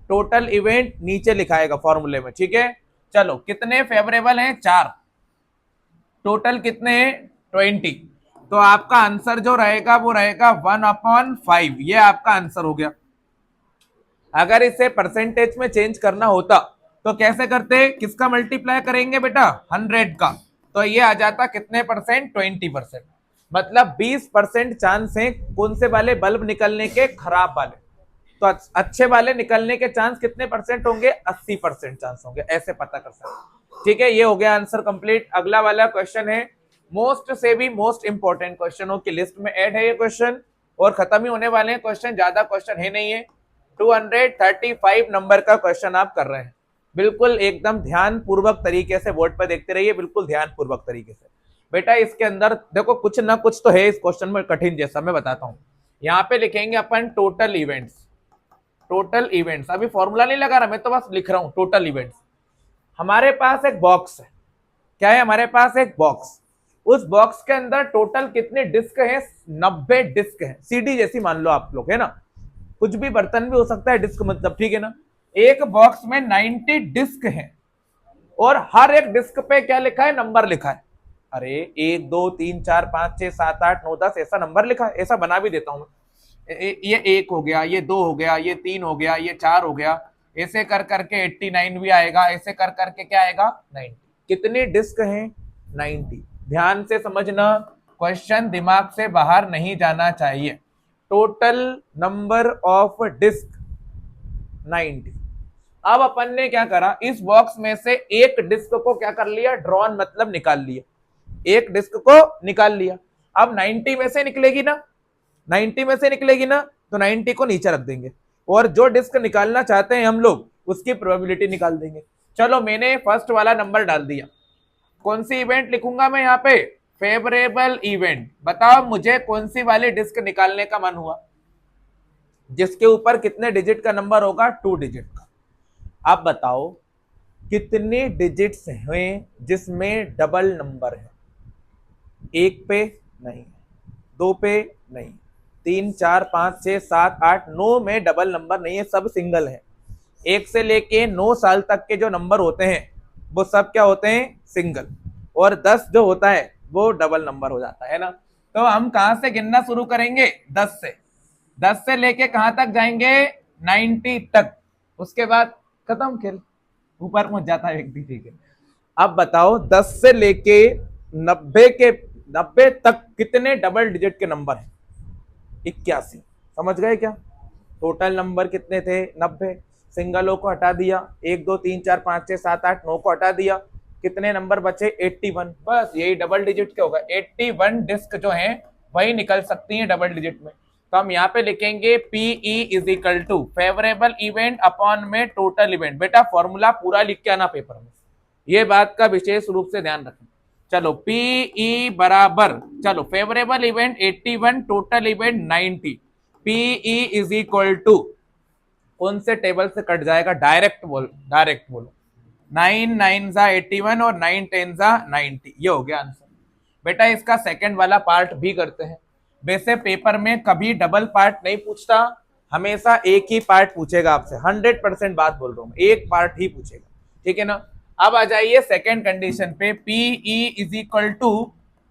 टोटल इवेंट नीचे लिखाएगा फॉर्मूले में, ठीक है। चलो कितने फेवरेबल हैं? 4। टोटल कितने हैं? 20। तो आपका आंसर जो रहेगा वो रहेगा 1/5, ये आपका आंसर हो गया। अगर इसे परसेंटेज में चेंज करना होता तो कैसे करते? किसका मल्टीप्लाई करेंगे बेटा? 100 का। तो ये आ जाता कितने परसेंट? 20%। मतलब 20% चांस है कौन से वाले बल्ब निकलने के? खराब वाले। तो अच्छे वाले निकलने के चांस कितने परसेंट होंगे? 80% चांस होंगे, ऐसे पता कर सकते। ठीक है, ये हो गया आंसर कंप्लीट। अगला वाला क्वेश्चन है मोस्ट से भी मोस्ट इंपॉर्टेंट क्वेश्चनों की लिस्ट में ऐड है ये क्वेश्चन, और खत्म ही होने वाले हैं क्वेश्चन, ज्यादा क्वेश्चन है नहीं है। 235 नंबर का क्वेश्चन आप कर रहे हैं, बिल्कुल एकदम ध्यान पूर्वक तरीके से बोर्ड पर देखते रहिए, बिल्कुल ध्यान पूर्वक तरीके से। बेटा इसके अंदर देखो कुछ ना कुछ तो है इस क्वेश्चन में कठिन, जैसा मैं बताता हूं। यहाँ पे लिखेंगे अपन टोटल इवेंट्स, टोटल इवेंट्स। अभी फॉर्मूला नहीं लगा रहा, मैं तो बस लिख रहा हूं टोटल इवेंट्स। हमारे पास एक बॉक्स है, क्या है हमारे पास? एक बॉक्स। उस बॉक्स के अंदर टोटल कितने डिस्क हैं? 90 डिस्क हैं, सीडी जैसी मान लो आप लोग, है ना। कुछ भी बर्तन भी हो सकता है डिस्क, मतलब ठीक है ना। एक बॉक्स में 90 डिस्क हैं, और हर एक डिस्क पे क्या लिखा है? नंबर लिखा है। अरे 1 2 3 4 5 6 7 8 9 10 ऐसा नंबर लिखा है, ऐसा बना भी देता हूं मैं। ये 1 हो गया, ये 2 हो गया, ये 3 हो गया, ये 4 हो गया, ऐसे कर करके 89 भी आएगा, ऐसे कर करके क्या आएगा? 90। कितनी डिस्क हैं? 90। ध्यान से समझना, क्वेश्चन दिमाग से बाहर नहीं जाना चाहिए। Total number of disc 90। अब अपन ने क्या करा, इस बॉक्स में से एक डिस्क को क्या कर लिया? ड्रॉन मतलब निकाल लिया, एक डिस्क को निकाल लिया। अब 90 में से निकलेगी ना, 90 में से निकलेगी ना, तो 90 को नीचे रख देंगे, और जो डिस्क निकालना चाहते हैं हम लोग उसकी प्रोबेबिलिटी निकाल देंगे। चलो मैंने फर्स्ट वाला नंबर डाल दिया, कौन सी इवेंट लिखूंगा मैं यहाँ पे? Favourable event. बताओ मुझे कौन सी वाली डिस्क निकालने का मन हुआ, जिसके ऊपर कितने डिजिट का नंबर होगा? 2 डिजिट का। अब बताओ कितने डिजिट्स हैं जिसमें डबल नंबर है? एक पे नहीं, दो पे नहीं, 3 4 5 6 7 8 9 में डबल नंबर नहीं है, सब सिंगल है। 1 से लेके 9 साल तक के जो नंबर होते हैं वो सब क्या होते हैं? सिंगल। और 10 जो होता है वो डबल नंबर हो जाता है ना। तो हम कहां से गिनना शुरू करेंगे? 10 से। 10 से लेके कहां तक जाएंगे? 90 तक। उसके बाद खत्म खेल, ऊपर पहुंच जाता है व्यक्ति। ठीक है, अब बताओ 10 से लेके 90 तक कितने डबल डिजिट के नंबर हैं? 81। समझ गए क्या? टोटल नंबर कितने थे? 90। सिंगलों को हटा दिया, 1 2 3 4 5 6 7 8 9 को हटा दिया, कितने नंबर बचे? 81। बस यही डबल डिजिट क्या होगा? 81 डिस्क जो है वही निकल सकती है डबल डिजिट में। तो हम यहाँ पे लिखेंगे PE is equal to favourable event upon में टोटल इवेंट। बेटा फॉर्मूला पूरा लिख के आना पेपर में, ये बात का विशेष रूप से ध्यान रखें। चलो PE बराबर, चलो favourable event 81, total event 90। PE is equal to कौन से टेबल से कट जाएगा? डायरेक्ट बोलो। 9 9 जा 81 और 9 10 जा 90। ये हो गया आंसर। बेटा इसका सेकंड वाला पार्ट भी करते हैं। वैसे पेपर में कभी डबल पार्ट नहीं पूछता, हमेशा एक ही पार्ट पूछेगा आपसे। 100% बात बोल रहा हूं, एक पार्ट ही पूछेगा। ठीक है ना। अब आ जाइए सेकेंड कंडीशन पे। PE is equal to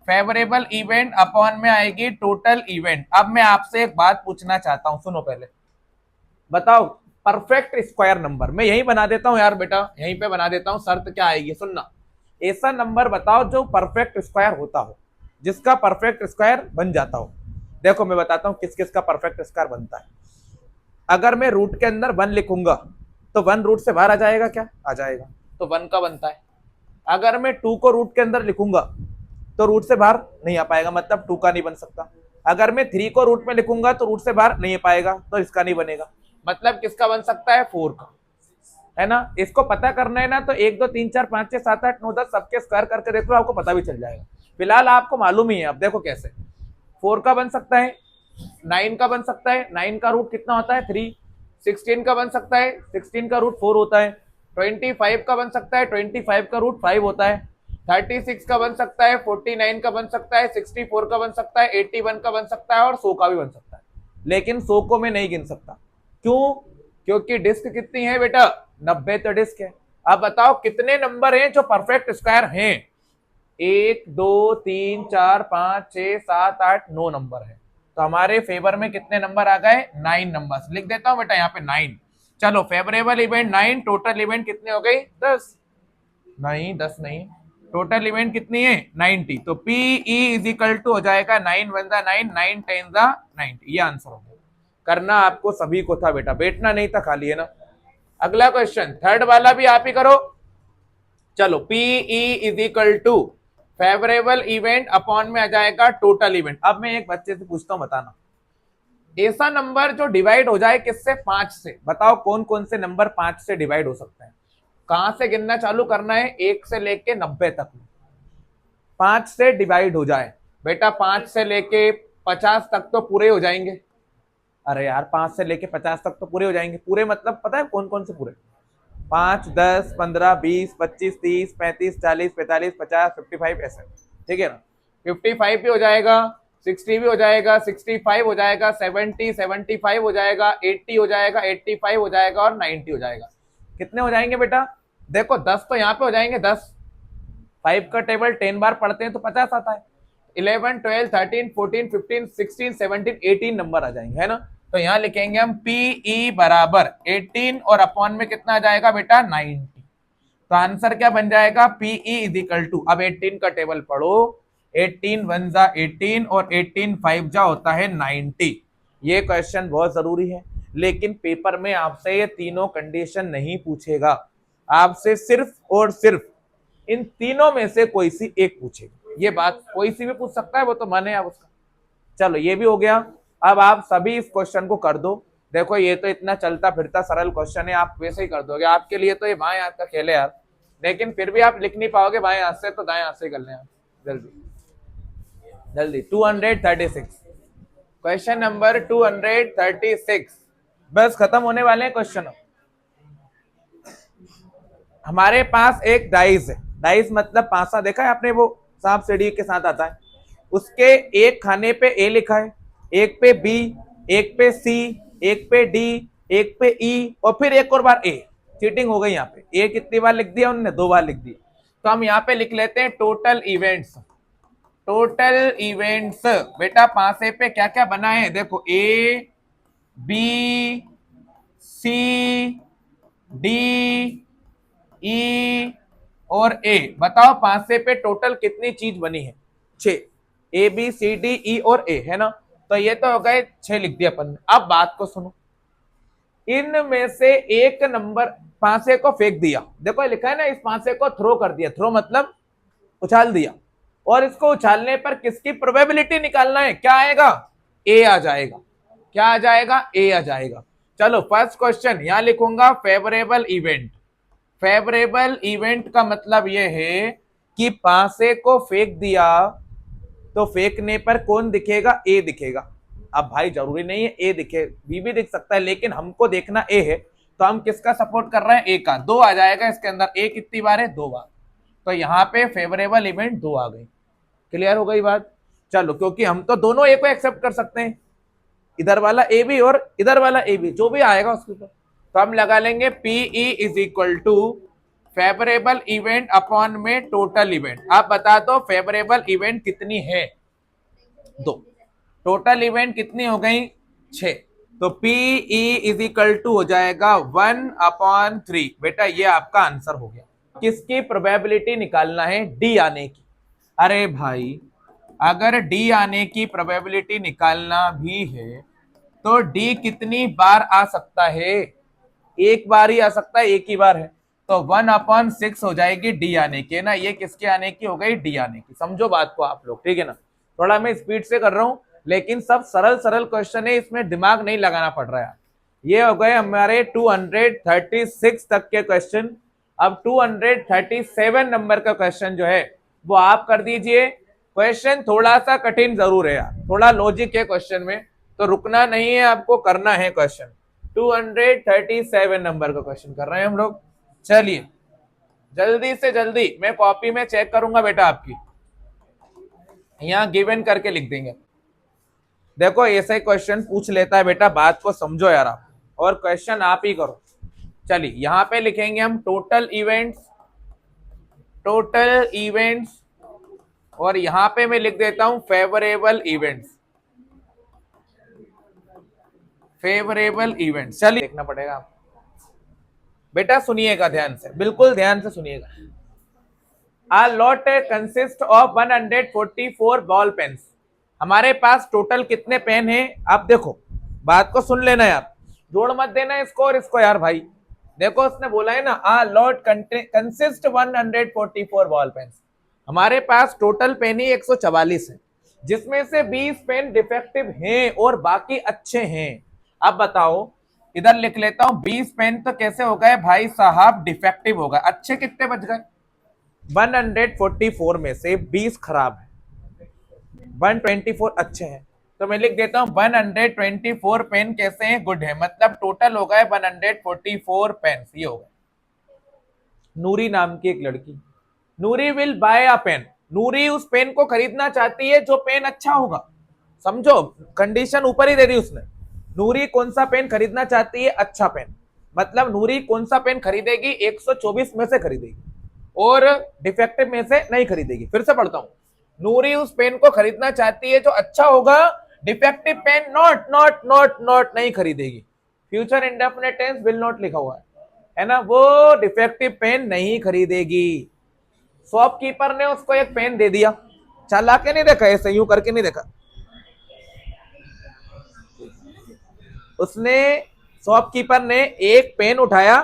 favourable event upon में आएगी टोटल इवेंट। अब मैं आपसे एक बात पूछना चाहता हूं, सुनो पहले। बताओ परफेक्ट स्क्वायर नंबर, मैं यही बना देता हूं यार बेटा, यहीं पे बना देता हूं। शर्त क्या आएगी सुनना, ऐसा नंबर बताओ जो परफेक्ट स्क्वायर होता हो, जिसका परफेक्ट स्क्वायर बन जाता हो। देखो मैं बताता हूं किस किस का परफेक्ट स्क्वायर बनता है। अगर मैं रूट के अंदर 1 लिखूंगा तो 1 रूट से बाहर आ जाएगा क्या? आ जाएगा, तो 1 का बनता है। अगर मैं 2 को रूट के अंदर लिखूंगा तो रूट से बाहर नहीं आ पाएगा, मतलब 2 का नहीं बन सकता। अगर मैं 3 को रूट में लिखूंगा तो रूट से बाहर नहीं आ पाएगा, तो इसका नहीं बनेगा। मतलब किसका बन सकता है? 4 का, है ना। इसको पता करना है ना, तो 1 2 3 4 5 6 7 8 9 10 सबके स्क्वायर करके देख लो, आपको पता भी चल जाएगा। फिलहाल आपको मालूम ही है। अब देखो कैसे 4 का बन सकता है, 9 का बन सकता है, 9 का रूट कितना होता है? 3। 16 का बन सकता है, 16 का रूट 4 होता है। 25 का बन सकता है, 25 का रूट 5 होता है। 36 का बन सकता है, 49 का बन सकता है, 64 का बन सकता है, 81 का बन सकता है और 100 का भी बन सकता है। लेकिन 100 को मैं नहीं गिन सकता। क्यों? क्योंकि डिस्क कितनी है बेटा? 90 तो डिस्क है। अब बताओ कितने नंबर हैं जो परफेक्ट स्क्वायर हैं? 1 2 3 4 5 6 7 8 9 नंबर है। तो हमारे फेवर में कितने नंबर आ गए? 9 नंबर। लिख देता हूं बेटा यहाँ पे 9। चलो फेवरेबल इवेंट 9, टोटल इवेंट कितने हो गई? 10। नहीं 10 नहीं, टोटल इवेंट कितनी है? 90। तो PE इज इक्वल टू हो जाएगा 9 1 जा 9, 9 10 जा 90। ये आंसर हो गया। करना आपको सभी को था बेटा, बैठना नहीं था खाली, है ना। अगला क्वेश्चन थर्ड वाला भी आप ही करो। चलो PE is equal to favourable event upon में आ जाएगा टोटल इवेंट। अब मैं एक बच्चे से पूछता हूं, बताना ऐसा नंबर जो डिवाइड हो जाए किससे? 5 से। बताओ कौन कौन से नंबर 5 से डिवाइड हो सकते हैं? कहां से गिनना चालू करना है? 1 से लेके 90 तक 5 से डिवाइड हो जाए। बेटा 5 से लेके 50 तक तो पूरे हो जाएंगे। अरे यार 5 से लेके 50 तक तो पूरे हो जाएंगे। पूरे मतलब पता है कौन कौन से पूरे? 5 10 15 20 25 30 35 40 45 50 55 ऐसे, ठीक है ना। 55 भी हो जाएगा, 60 भी हो जाएगा, 65 हो जाएगा, 70 75 हो जाएगा, 80 हो जाएगा, 85 हो जाएगा और 90 हो जाएगा। कितने हो जाएंगे बेटा? देखो 10 तो यहाँ पे हो जाएंगे। 10 5 का टेबल 10 बार पढ़ते हैं तो 50 आता है। 11 12 13 14 15 16 17 18 नंबर आ जाएंगे, है ना। तो यहां लिखेंगे हम PE बराबर 18 और अपॉन में कितना आ जाएगा बेटा? 90। तो आंसर क्या बन जाएगा? PE इज इक्वल टू, अब 18 का टेबल पढ़ो। 18 1 जा 18 और 18 5 जा होता है 90। ये क्वेश्चन बहुत जरूरी है, लेकिन पेपर में आपसे ये तीनों कंडीशन नहीं पूछेगा। आपसे सिर्फ और सिर्फ इन तीनों में से कोई सी एक पूछेगा। ये बात कोई सी भी पूछ सकता है, वो तो माने आप उसका। चलो ये भी हो गया। अब आप सभी इस क्वेश्चन को कर दो। देखो ये तो इतना चलता फिरता सरल क्वेश्चन है, आप वैसे ही कर दोगे। आपके लिए तो ये बाएं हाथ का खेल है यार, लेकिन फिर भी आप लिख नहीं पाओगे बाएं हाथ से, तो दाएं हाथ से कर लें आप। जल्दी जल्दी। 236 क्वेश्चन नंबर 236। बस खत्म होने वाले हैं क्वेश्चन। हमारे पास एक डाइस है, डाइस मतलब पासा, देखा है आपने, वो सांप सीढ़ी के साथ आता है, उसके एक खाने पे ए लिखा है, एक पे बी, एक पे सी, एक पे डी, एक पे ई, और फिर एक और बार ए। चीटिंग हो गई यहाँ पे, ए कितनी बार लिख दिया उन्होंने, 2 बार लिख दिया। तो हम यहाँ पे लिख लेते हैं टोटल इवेंट्स। टोटल इवेंट्स बेटा पांसे पे क्या क्या बना है, देखो A B C D E और ए। बताओ पांसे पे टोटल कितनी चीज बनी है, 6। A B C D E और ए, है ना। तो ये तो हो गए 6 लिख दिया अपन ने। अब बात को सुनो, इनमें से एक नंबर पांसे को फेंक दिया, देखो लिखा है ना, इस पांसे को थ्रो कर दिया, थ्रो मतलब उछाल दिया, और इसको उछालने पर किसकी प्रोबेबिलिटी निकालना है, क्या आएगा, ए आ जाएगा। क्या आ जाएगा, ए आ जाएगा। चलो फर्स्ट क्वेश्चन यहां लिखूंगा फेवरेबल इवेंट। फेवरेबल इवेंट का मतलब यह है कि पांसे को फेंक दिया तो फेंकने पर कौन दिखेगा, ए दिखेगा। अब भाई जरूरी नहीं है ए दिखे, बी भी दिख सकता है, लेकिन हमको देखना ए है, तो हम किसका सपोर्ट कर रहे हैं, ए का। 2 आ जाएगा इसके अंदर, ए कितनी बार है, 2 बार। तो यहाँ पे फेवरेबल इवेंट 2 आ गई। क्लियर हो गई बात। चलो क्योंकि हम तो दोनों ए को एक्सेप्ट कर सकते हैं, इधर वाला ए भी और इधर वाला ए भी, जो भी आएगा उसके ऊपर। तो हम लगा लेंगे PE is equal to favourable event upon में टोटल इवेंट। आप बता दो फेवरेबल इवेंट कितनी है, 2। टोटल इवेंट कितनी हो गई, 6। तो पीई इज इक्वल टू हो जाएगा 1/3। बेटा ये आपका आंसर हो गया। किसकी प्रोबेबिलिटी निकालना है, डी आने की। अरे भाई अगर डी आने की प्रोबेबिलिटी निकालना भी है तो डी कितनी बार आ सकता है, एक बार ही आ सकता है, एक ही बार है। तो 1/6 हो जाएगी डी आने की, ना। ये किसके आने की हो गई, डी आने की। समझो बात को आप लोग, ठीक है ना। थोड़ा मैं स्पीड से कर रहा हूं, लेकिन सब सरल सरल क्वेश्चन है, इसमें दिमाग नहीं लगाना पड़ रहा है। ये हो गए हमारे 236 तक के क्वेश्चन। अब 237 नंबर का क्वेश्चन जो है वो आप कर दीजिए। क्वेश्चन थोड़ा सा कठिन जरूर है यार, थोड़ा लॉजिक है क्वेश्चन में, तो रुकना नहीं है, आपको करना है क्वेश्चन। 237 नंबर का क्वेश्चन कर रहे हैं हम लोग। चलिए जल्दी से जल्दी, मैं कॉपी में चेक करूंगा बेटा आपकी, यहां गिवन करके लिख देंगे। देखो ऐसा ही क्वेश्चन पूछ लेता है बेटा, बात को समझो यार आप, और क्वेश्चन आप ही करो। चलिए यहां पे लिखेंगे हम टोटल इवेंट्स, टोटल इवेंट्स, और यहां पे मैं लिख देता हूं फेवरेबल इवेंट्स, फेवरेबल इवेंट्स। चलिए देखना पड़ेगा आपको। बेटा सुनिएगा ध्यान से, बिल्कुल ध्यान से सुनिएगा। A lot consist of 144 ball pens. हमारे पास टोटल कितने पेन हैं, आप देखो, बात को सुन लेना यार, जोड़ मत देना इसको और इसको यार भाई। देखो उसने बोला है ना, a lot consist 144 ball pens. हमारे पास टोटल पेन ही 144 है, जिसमें से 20 पेन डिफेक्टिव हैं और बाकी अच्छे हैं। अब बताओ, इधर लिख लेता हूं, 20 पेन तो कैसे हो गए भाई साहब, डिफेक्टिव हो गए। अच्छे कितने बच गए, 144 में से 20 खराब है, 124 अच्छे हैं। तो मैं लिख देता हूं 124 पेन कैसे हैं, गुड है। मतलब टोटल हो गए 144 पेन। ये हो गए। नूरी नाम की एक लड़की, नूरी विल बाय अ पेन। नूरी उस पेन को खरीदना चाहती है जो पेन अच्छा होगा। समझो कंडीशन ऊपर ही दे दी उसने। नूरी कौन सा पेन खरीदना चाहती है, अच्छा पेन। मतलब नूरी कौन सा पेन खरीदेगी, 124 में से खरीदेगी, और डिफेक्टिव में से नहीं खरीदेगी। फिर से पढ़ता हूं, नूरी उस पेन को खरीदना चाहती है जो अच्छा होगा, defective pen not not not not नहीं खरीदेगी। Future indefinite tense will not लिखा हुआ है ना, वो डिफेक्टिव पेन नहीं खरीदेगी। शॉपकीपर ने उसको एक पेन दे दिया, चला के नहीं देखा, ऐसे यूं करके नहीं देखा, उसने शॉपकीपर ने एक पेन उठाया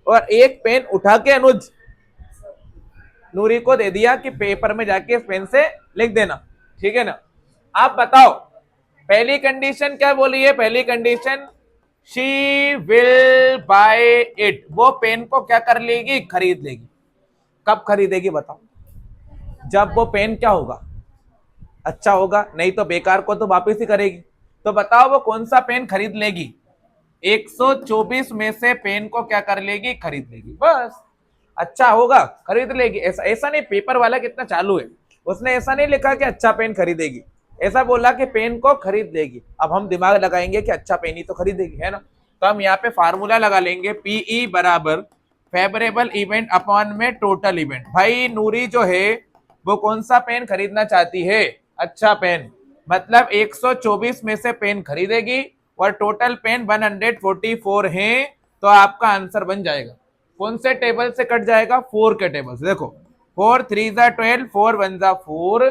और एक पेन उठा के अनुज नूरी को दे दिया कि पेपर में जाके इस पेन से लिख देना, ठीक है ना। आप बताओ पहली कंडीशन क्या बोली है, पहली condition she will buy it. वो पेन को क्या कर लेगी, खरीद लेगी। कब खरीदेगी बताओ, जब वो पेन क्या होगा, अच्छा होगा, नहीं तो बेकार को तो वापस ही करेगी। तो बताओ वो कौन सा पेन खरीद लेगी, 124 में से पेन को क्या कर लेगी, खरीद लेगी। बस अच्छा होगा खरीद लेगी, ऐसा ऐसा नहीं। पेपर वाला कितना चालू है, उसने ऐसा नहीं लिखा कि अच्छा पेन खरीदेगी, ऐसा बोला कि पेन को खरीद लेगी। अब हम दिमाग लगाएंगे कि अच्छा पेन ही तो खरीदेगी, है ना। तो हम यहाँ पे फार्मूला लगा लेंगे, पीई बराबर फेवरेबल इवेंट अपॉन में टोटल इवेंट। भाई नूरी जो है वो कौन सा पेन खरीदना चाहती है, अच्छा पेन, मतलब 124 में से पेन खरीदेगी और टोटल पेन 144 है, तो आपका आंसर बन जाएगा। कौन से टेबल से कट जाएगा, 4 के टेबल से। देखो 4 3 जा 12, 4 1 जा 4,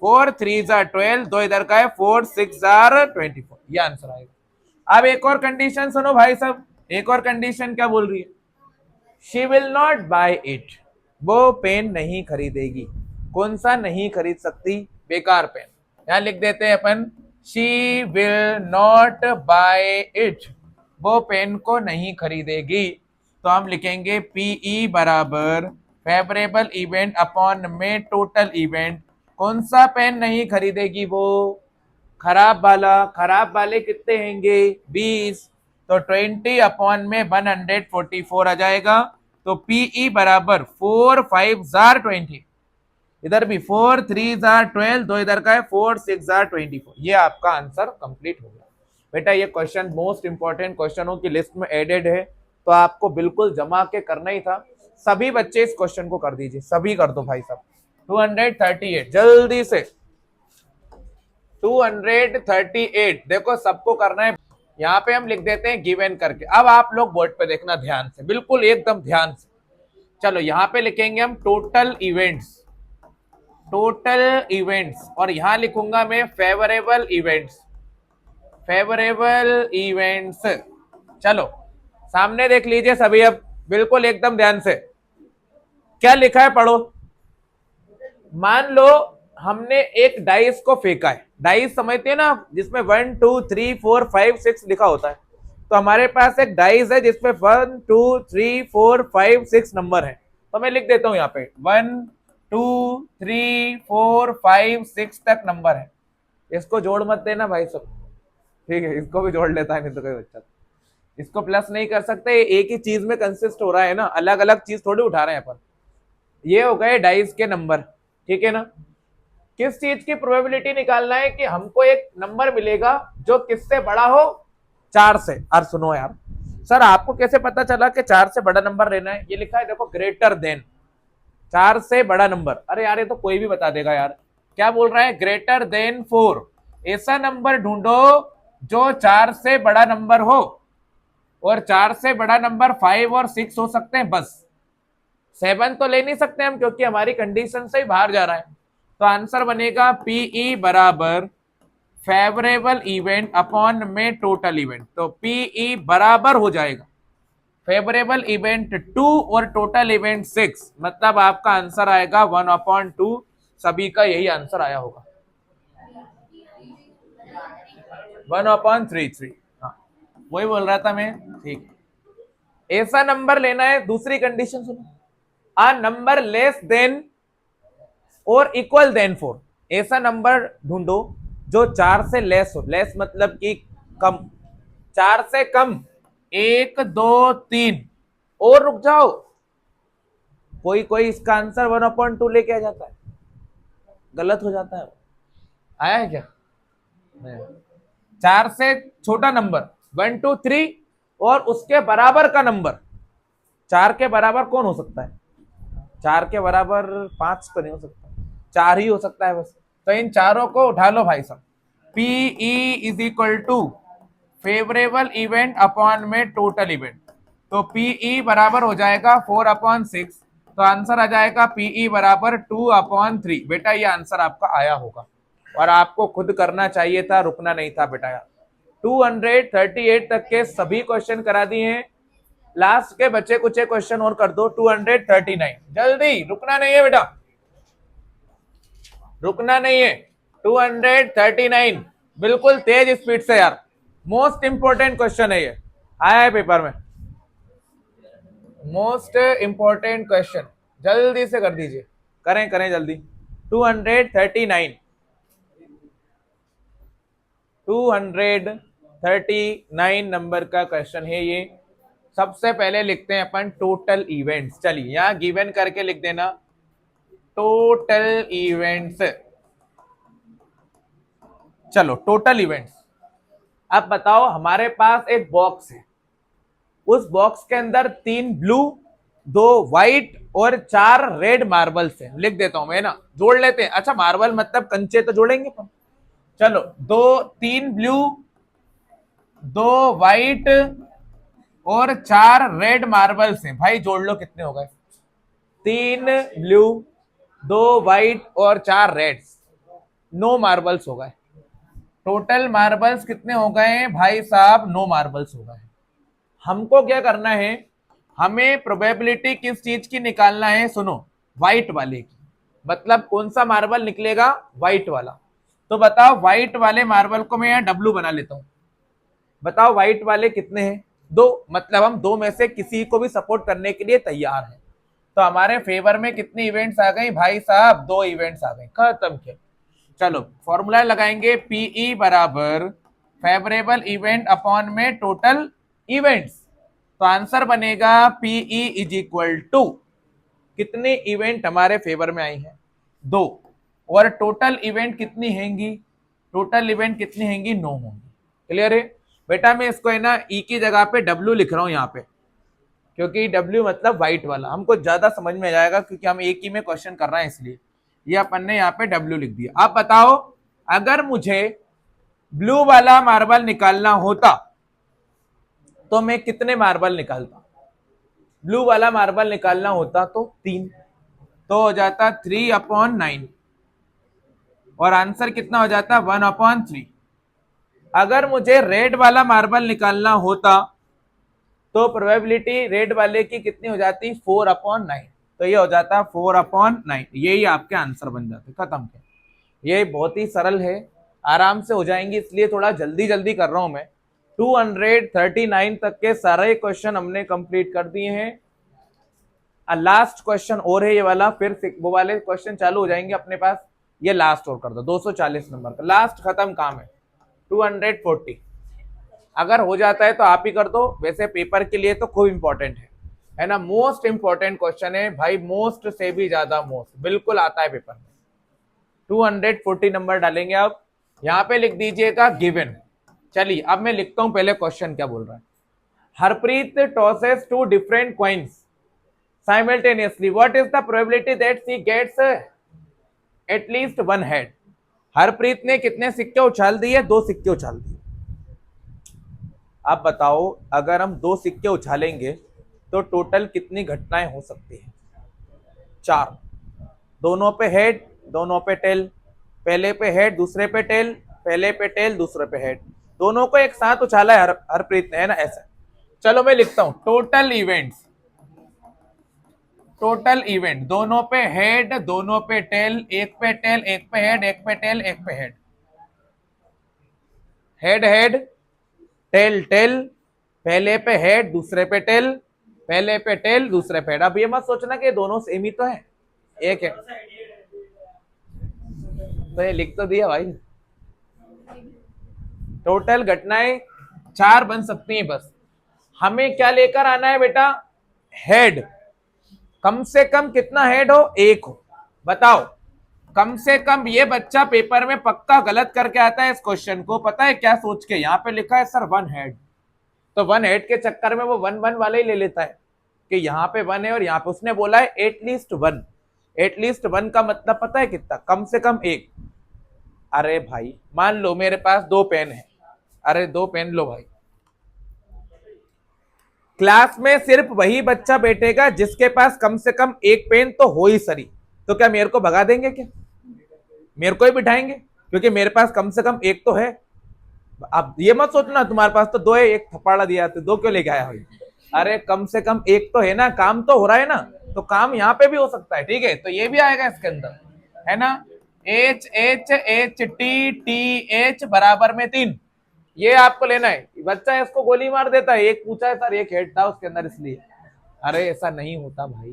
4 3 जा 12, दो इधर का है, 4 6 जा 24, ये आंसर आएगा। अब एक और कंडीशन सुनो भाई साहब, एक और कंडीशन क्या बोल रही है, she will not buy it, वो पेन नहीं खरीदेगी। कौन सा नहीं खरीद सकती, बेकार पेन। यहां लिख देते हैं अपन, she will not buy it, वो पेन को नहीं खरीदेगी। तो हम लिखेंगे पीई बराबर फेवरेबल इवेंट अपॉन में टोटल इवेंट। कौन सा पेन नहीं खरीदेगी वो, खराब वाला। खराब वाले कितने हैंगे, 20, तो 20 अपॉन में 144 आ जाएगा। तो पीई बराबर 4 5 जार 20, इधर भी 4 3 जार 12, दो इधर का है, 4 6 जार 24, ये आपका आंसर कंप्लीट हो गया। बेटा ये क्वेश्चन मोस्ट इंपॉर्टेंट क्वेश्चनों की लिस्ट में एडेड है, तो आपको बिल्कुल जमा के करना ही था। सभी बच्चे इस क्वेश्चन को कर दीजिए, सभी कर दो भाई साहब। 238 जल्दी से, 238 देखो सबको करना है। यहाँ पे हम लिख देते हैं गिवन करके। अब आप लोग बोर्ड पे देखना ध्यान से, बिल्कुल एकदम ध्यान से। चलो यहाँ पे लिखेंगे हम टोटल इवेंट्स, टोटल इवेंट्स, और यहां लिखूंगा मैं फेवरेबल इवेंट्स, फेवरेबल इवेंट्स। चलो सामने देख लीजिए सभी, अब बिल्कुल एकदम ध्यान से क्या लिखा है पढ़ो। मान लो हमने एक डाइस को फेंका है, डाइस समझते हैं ना, जिसमें 1 2 3 4 5 6 लिखा होता है। तो हमारे पास एक डाइस है जिसमें 1 2 3 4 5 6 नंबर है। तो मैं लिख देता हूं यहाँ पे 1 2 3 4 5 6 तक नंबर है। इसको जोड़ मत देना भाई सब, ठीक है, इसको भी जोड़ लेता है नहीं तो कोई बच्चा, इसको प्लस नहीं कर सकते, एक ही चीज में कंसिस्ट हो रहा है ना, अलग अलग चीज थोड़ी उठा रहे हैं अपन। ये हो गए डाइस के नंबर, ठीक है ना। किस चीज की प्रोबेबिलिटी निकालना है कि हमको एक नंबर मिलेगा जो किससे बड़ा हो, 4 से। और सुनो यार, सर आपको कैसे पता चला कि 4 से बड़ा नंबर लेना है, ये लिखा है देखो ग्रेटर देन, 4 से बड़ा नंबर। अरे यार ये तो कोई भी बता देगा यार, क्या बोल रहा है, ग्रेटर देन 4, ऐसा नंबर ढूंढो जो 4 से बड़ा नंबर हो, और 4 से बड़ा नंबर 5 और 6 हो सकते हैं बस, 7 तो ले नहीं सकते हम क्योंकि हमारी कंडीशन से ही बाहर जा रहा है। तो आंसर बनेगा पीई बराबर फेवरेबल इवेंट अपॉन में टोटल इवेंट। तो पीई बराबर हो जाएगा फेवरेबल इवेंट 2 और टोटल इवेंट 6, मतलब आपका आंसर आएगा 1/2। सभी का यही आंसर आया होगा, 1/33। हाँ वही बोल रहा था मैं, ठीक। ऐसा नंबर लेना है, दूसरी कंडीशन सुनो, आ नंबर लेस देन और इक्वल देन 4, ऐसा नंबर ढूंढो जो 4 से लेस हो, लेस मतलब कि कम, 4 से कम, 1 2 3, और रुक जाओ, कोई कोई इसका आंसर 1/2 लेके आ जाता है, गलत हो जाता है। आया है क्या, नहीं। 4 से छोटा नंबर 1 2 3 और उसके बराबर का नंबर, 4 के बराबर कौन हो सकता है, 4 के बराबर 5 तो नहीं हो सकता, 4 ही हो सकता है बस। तो इन चारों को उठा लो भाई साहब, PE is equal to favourable event upon में टोटल इवेंट। तो पीई बराबर हो जाएगा 4/6, तो आंसर आ जाएगा पीई बराबर 2/3। बेटा ये आंसर आपका आया होगा, और आपको खुद करना चाहिए था, रुकना नहीं था बेटा यार। 238 तक के सभी क्वेश्चन करा दिए हैं, लास्ट के बचे कुछ क्वेश्चन और कर दो। 239 जल्दी, रुकना नहीं है बेटा, रुकना नहीं है। 239 बिल्कुल तेज स्पीड से यार, मोस्ट इंपोर्टेंट क्वेश्चन है ये, आया है पेपर में, मोस्ट इंपोर्टेंट क्वेश्चन, जल्दी से कर दीजिए, करें करें जल्दी। 239 239 नंबर का क्वेश्चन है ये। सबसे पहले लिखते हैं अपन टोटल इवेंट्स। चलिए यहां गिवन करके लिख देना टोटल इवेंट्स। चलो टोटल इवेंट्स। अब बताओ हमारे पास एक बॉक्स है, उस बॉक्स के अंदर 3 ब्लू, 2 व्हाइट और 4 रेड मार्बल्स है। लिख देता हूं मैं ना, जोड़ लेते हैं। अच्छा मार्बल मतलब कंचे तो जोड़ेंगे अपन। चलो 3 ब्लू, 2 व्हाइट और 4 रेड मार्बल्स हैं। भाई जोड़ लो कितने हो गए। 3 ब्लू, 2 व्हाइट और 4 रेड्स, 9 मार्बल्स हो गए। टोटल मार्बल्स कितने हो गए भाई साहब? 9 मार्बल्स हो गए। हमको क्या करना है, हमें प्रोबेबिलिटी किस चीज की निकालना है? सुनो, व्हाइट वाले की। मतलब कौन सा मार्बल निकलेगा? व्हाइट वाला। तो बताओ व्हाइट वाले मार्बल को मैं यहाँ डब्लू बना लेता हूं। बताओ व्हाइट वाले कितने हैं? 2। मतलब हम 2 में से किसी को भी सपोर्ट करने के लिए तैयार हैं। तो हमारे फेवर में कितनी इवेंट्स आ गई भाई साहब? 2 इवेंट्स आ गई। खत्म खेल। चलो फॉर्मूला लगाएंगे, पीई बराबर फेवरेबल इवेंट अपॉन में टोटल इवेंट्स। तो आंसर बनेगा पीई इज इक्वल टू कितने इवेंट हमारे फेवर में आई है? 2। और टोटल इवेंट कितनी हैंगी? टोटल इवेंट कितनी हैंगी? 9 होंगी। क्लियर है बेटा? मैं इसको है ना ई की जगह पे डब्ल्यू लिख रहा हूं यहाँ पे, क्योंकि डब्ल्यू मतलब व्हाइट वाला, हमको ज्यादा समझ में आ जाएगा क्योंकि हम एक ही में क्वेश्चन कर रहे हैं, इसलिए ये अपन ने यहाँ पे डब्ल्यू लिख दिया। अब बताओ अगर मुझे ब्लू वाला मार्बल निकालना होता तो मैं कितने मार्बल निकालता? ब्लू वाला मार्बल निकालना होता तो 3, तो हो जाता 3/9 और आंसर कितना हो जाता? 1/3। अगर मुझे रेड वाला मार्बल निकालना होता तो प्रोबेबिलिटी रेड वाले की कितनी हो जाती? 4/9। तो ये हो जाता 4/9। यही आपके आंसर बन जाते। खत्म। ये बहुत ही सरल है, आराम से हो जाएंगे, इसलिए थोड़ा जल्दी जल्दी कर रहा हूं मैं। 239 तक के सारे क्वेश्चन हमने कंप्लीट कर दिए हैं। लास्ट क्वेश्चन और है ये वाला, फिर वो वाले क्वेश्चन चालू हो जाएंगे अपने पास। ये लास्ट और कर दो, 240 नंबर का लास्ट खत्म काम है। 240 अगर हो जाता है तो आप ही कर दो, वैसे पेपर के लिए तो खूब इंपॉर्टेंट है ना? मोस्ट इंपॉर्टेंट क्वेश्चन है भाई, मोस्ट से भी ज्यादा मोस्ट, बिल्कुल आता है पेपर में। 240 नंबर डालेंगे आप, यहां पे लिख दीजिएगा गिवन। चलिए अब मैं लिखता हूं पहले क्वेश्चन क्या बोल रहा है। Harpreet tosses 2 different coins simultaneously, what is the probability that she gets at least 1 head? Harpreet ने कितने सिक्के उछाल दिए? 2 सिक्के उछाल दिए। आप बताओ अगर हम 2 सिक्के उछालेंगे तो टोटल कितनी घटनाएं हो सकती हैं? 4। दोनों पे हेड, दोनों पे टेल, पहले पे हेड दूसरे पे टेल, पहले पे टेल दूसरे पे हेड, दोनों को एक साथ उछाला है हरप्रीत ने, है ना? ऐसा। चलो मैं लिखता हूं टोटल इवेंट्स। टोटल इवेंट, दोनों पे हेड, दोनों पे टेल, एक पे टेल, एक पे हेड, एक पे टेल, एक पे head, head head, tail tail, पहले पे हेड दूसरे पे टेल, पहले पे टेल दूसरे पे हेड। अब ये मत सोचना कि दोनों सेम ही तो है, एक है। तो ये लिख तो दिया भाई। टोटल घटनाएं 4 बन सकती हैं, बस हमें क्या लेकर आना है बेटा? हेड। कम से कम कितना हेड हो? 1 हो। बताओ कम से कम। ये बच्चा पेपर में पक्का गलत करके आता है इस क्वेश्चन को, पता है क्या सोच के? यहाँ पे लिखा है सर 1 हेड, तो 1 हेड के चक्कर में वो 1 वाले ही ले लेता है कि यहाँ पे 1 है और यहाँ पे उसने बोला है एटलीस्ट 1। एटलीस्ट 1 का मतलब पता है कितना? कम से कम 1। अरे भाई मान लो मेरे पास 2 पेन है, अरे 2 पेन लो भाई। क्लास में सिर्फ वही बच्चा बैठेगा जिसके पास कम से कम 1 पेन तो हो ही सरी। तो क्या मेरे को भगा देंगे? क्या मेरे को ही बिठाएंगे? क्योंकि मेरे पास कम से कम 1 तो है। अब ये मत सोचना तुम्हारे पास तो 2 है, 1 थप्पड़ा दिया तो 2 क्यों लेके आया भाई? अरे कम से कम 1 तो है ना, काम तो हो रहा है ना, तो काम यहाँ पे भी हो सकता है। ठीक है, तो ये भी आएगा इसके अंदर, है ना? H H H T T H बराबर में 3, ये आपको लेना है। बच्चा इसको गोली मार देता है, एक पूछा है सर 1 हेड था उसके अंदर इसलिए। अरे ऐसा नहीं होता भाई।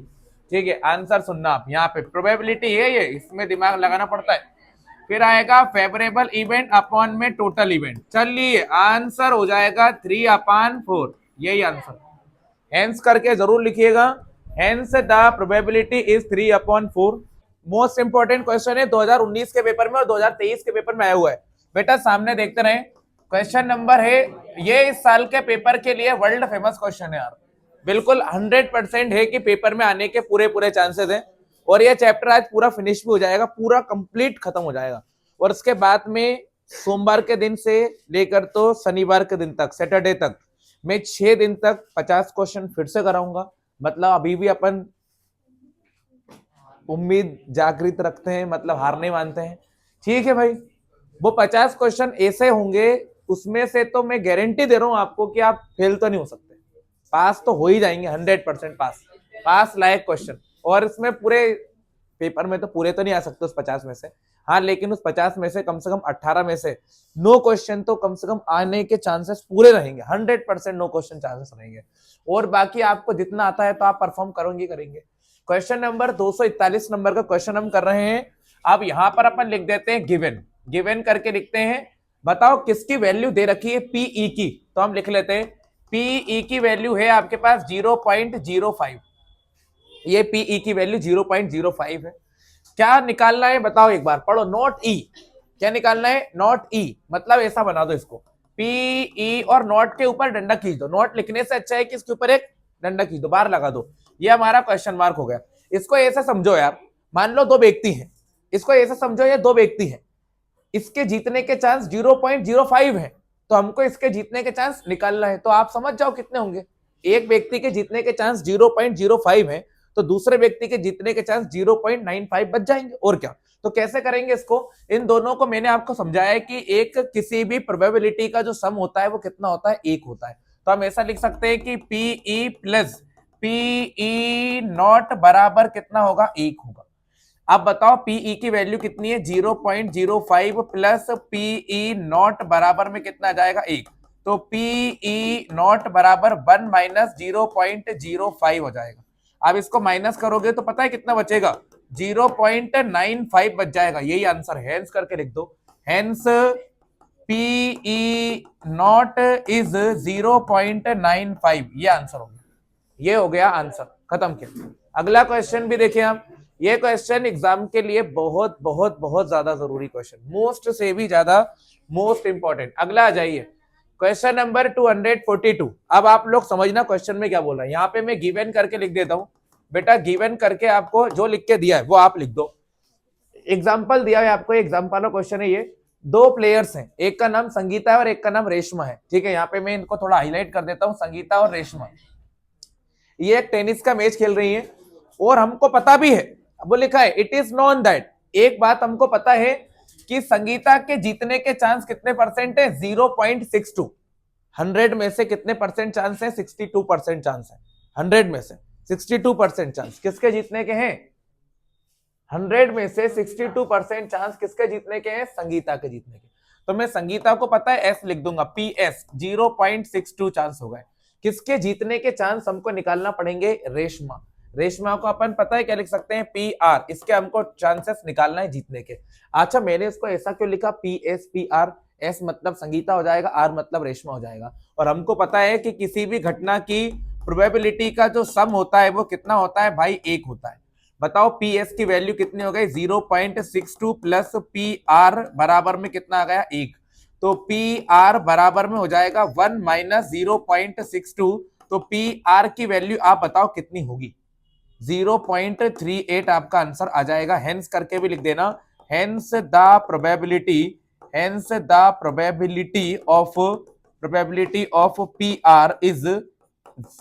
ठीक है, आंसर सुनना आप, यहाँ पे प्रोबेबिलिटी है ये, इसमें दिमाग लगाना पड़ता है। फिर आएगा फेवरेबल इवेंट अपॉन में टोटल इवेंट। चलिए आंसर हो जाएगा 3/4, यही आंसर। हेंस करके जरूर लिखिएगा, hence the probability is 3/4। Most important question है 2019 के पेपर में और 2023 के पेपर में आया हुआ है। बेटा सामने देखते रहे, क्वेश्चन नंबर है ये, इस साल के पेपर के लिए वर्ल्ड फेमस क्वेश्चन है यार, बिल्कुल 100% है कि पेपर में आने के पूरे पूरे चांसेस हैं। और ये चैप्टर आज पूरा फिनिश भी हो जाएगा, पूरा कंप्लीट खत्म हो जाएगा। और उसके बाद में सोमवार के दिन से लेकर तो शनिवार के दिन तक, सैटरडे तक, मैं 6 दिन तक 50 क्वेश्चन फिर से कराऊंगा। मतलब अभी भी अपन उम्मीद जागृत रखते हैं, मतलब हार नहीं मानते हैं। ठीक है भाई, वो 50 क्वेश्चन ऐसे होंगे, उसमें से तो मैं गारंटी दे रहा हूं आपको कि आप फेल तो नहीं हो सकते, पास तो हो ही जाएंगे, 100% पास लायक क्वेश्चन। और इसमें पूरे पेपर में तो पूरे तो नहीं आ सकते उस 50 में से, हाँ, लेकिन उस 50 में से कम 18 में से 9 क्वेश्चन तो कम से कम आने के चांसेस पूरे रहेंगे, 100% 9 क्वेश्चन चांसेस रहेंगे। और बाकी आपको जितना आता है तो आप परफॉर्म करेंगे। क्वेश्चन नंबर 241 नंबर का क्वेश्चन हम कर रहे हैं। अब यहां पर अपन लिख देते हैं गिवन करके लिखते हैं, बताओ किसकी वैल्यू दे रखी है पीई की। तो हम लिख लेते हैं पीई की वैल्यू है आपके पास 0.05, ये पीई की वैल्यू 0.05 है। क्या निकालना है बताओ, एक बार पढ़ो, नॉट ई। क्या निकालना है? नॉट ई। मतलब ऐसा बना दो इसको, पीई और नॉट के ऊपर डंडा खींच दो। नॉट लिखने से अच्छा है कि इसके ऊपर एक डंडा खींच दो, बाहर लगा दो। ये हमारा क्वेश्चन मार्क हो गया। इसको ऐसा समझो यार, मान लो 2 व्यक्ति हैं, इसको ऐसा समझो ये 2 व्यक्ति हैं, इसके जीतने के चांस 0.05 है, तो हमको इसके जीतने के चांस निकालना है। तो आप समझ जाओ कितने होंगे। एक व्यक्ति के जीतने के चांस 0.05 है, तो दूसरे व्यक्ति के जीतने के चांस 0.95 बच जाएंगे। और क्या, तो कैसे करेंगे इसको? इन दोनों को मैंने आपको समझाया है कि एक किसी भी प्रोबेबिलिटी का जो सम होता है वो कितना होता है? 1 होता है। तो हम ऐसा लिख सकते हैं कि पीई प्लस पीई नॉट बराबर कितना होगा? 1 होगा। अब बताओ पीई की वैल्यू कितनी है? 0.05 प्लस पीई नॉट बराबर में कितना आ जाएगा? 1। तो पीई नॉट बराबर 1 माइनस 0.05 हो जाएगा। अब इसको माइनस करोगे तो पता है कितना बचेगा? 0.95 बच जाएगा। यही आंसर है, हेंस करके लिख दो। हेंस पीई नॉट इज 0.95, ये आंसर हो गया। ये हो गया आंसर, खत्म किया। अगला क्वेश्चन भी देखिए आप। ये क्वेश्चन एग्जाम के लिए बहुत बहुत बहुत ज्यादा जरूरी क्वेश्चन, मोस्ट से भी ज्यादा मोस्ट इंपॉर्टेंट। अगला आ जाइए, क्वेश्चन नंबर 242। अब आप लोग समझना क्वेश्चन में क्या बोल रहा है। यहाँ पे मैं गिवन करके लिख देता हूं। बेटा गिवन करके आपको जो लिख के दिया है वो आप लिख दो। एग्जाम्पल दिया है आपको, एग्जाम्पल क्वेश्चन है ये। 2 प्लेयर्स हैं, एक का नाम संगीता है और एक का नाम रेशमा है। ठीक है, यहाँ पे मैं इनको थोड़ा हाईलाइट कर देता हूँ, संगीता और रेशमा। ये एक टेनिस का मैच खेल रही है और हमको पता भी है, वो लिखा है इट इज नोन दैट, एक बात हमको पता है कि संगीता के जीतने के चांस कितने परसेंट है? 0.62। 100 में से कितने परसेंट चांस है? 62% चांस है। 100 में से 62% चांस किसके जीतने के हैं? 100 में से 62% चांस किसके जीतने के हैं? संगीता के जीतने के। तो मैं संगीता को पता है एस लिख दूंगा, पीएस 0.62 चांस हो गए। किसके जीतने के चांस हमको निकालना पड़ेंगे? रेशमा। रेशमा को अपन पता है क्या लिख सकते हैं? P R. इसके हमको चांसेस निकालना है जीतने के। अच्छा, मैंने इसको ऐसा क्यों लिखा? P S P R, S मतलब संगीता हो जाएगा, आर मतलब रेशमा हो जाएगा। और हमको पता है कि किसी भी घटना की प्रोबेबिलिटी का जो सम होता है वो कितना होता है भाई? 1 होता है। बताओ पी एस की वैल्यू कितनी हो गई? 0.62 प्लस पी आर बराबर में कितना आ गया? 1। तो पी आर बराबर में हो जाएगा 1 माइनस 0.62। तो पी आर की वैल्यू आप बताओ कितनी होगी? 0.38 आपका आंसर आ जाएगा। हेंस करके भी लिख देना, hence the probability of P R is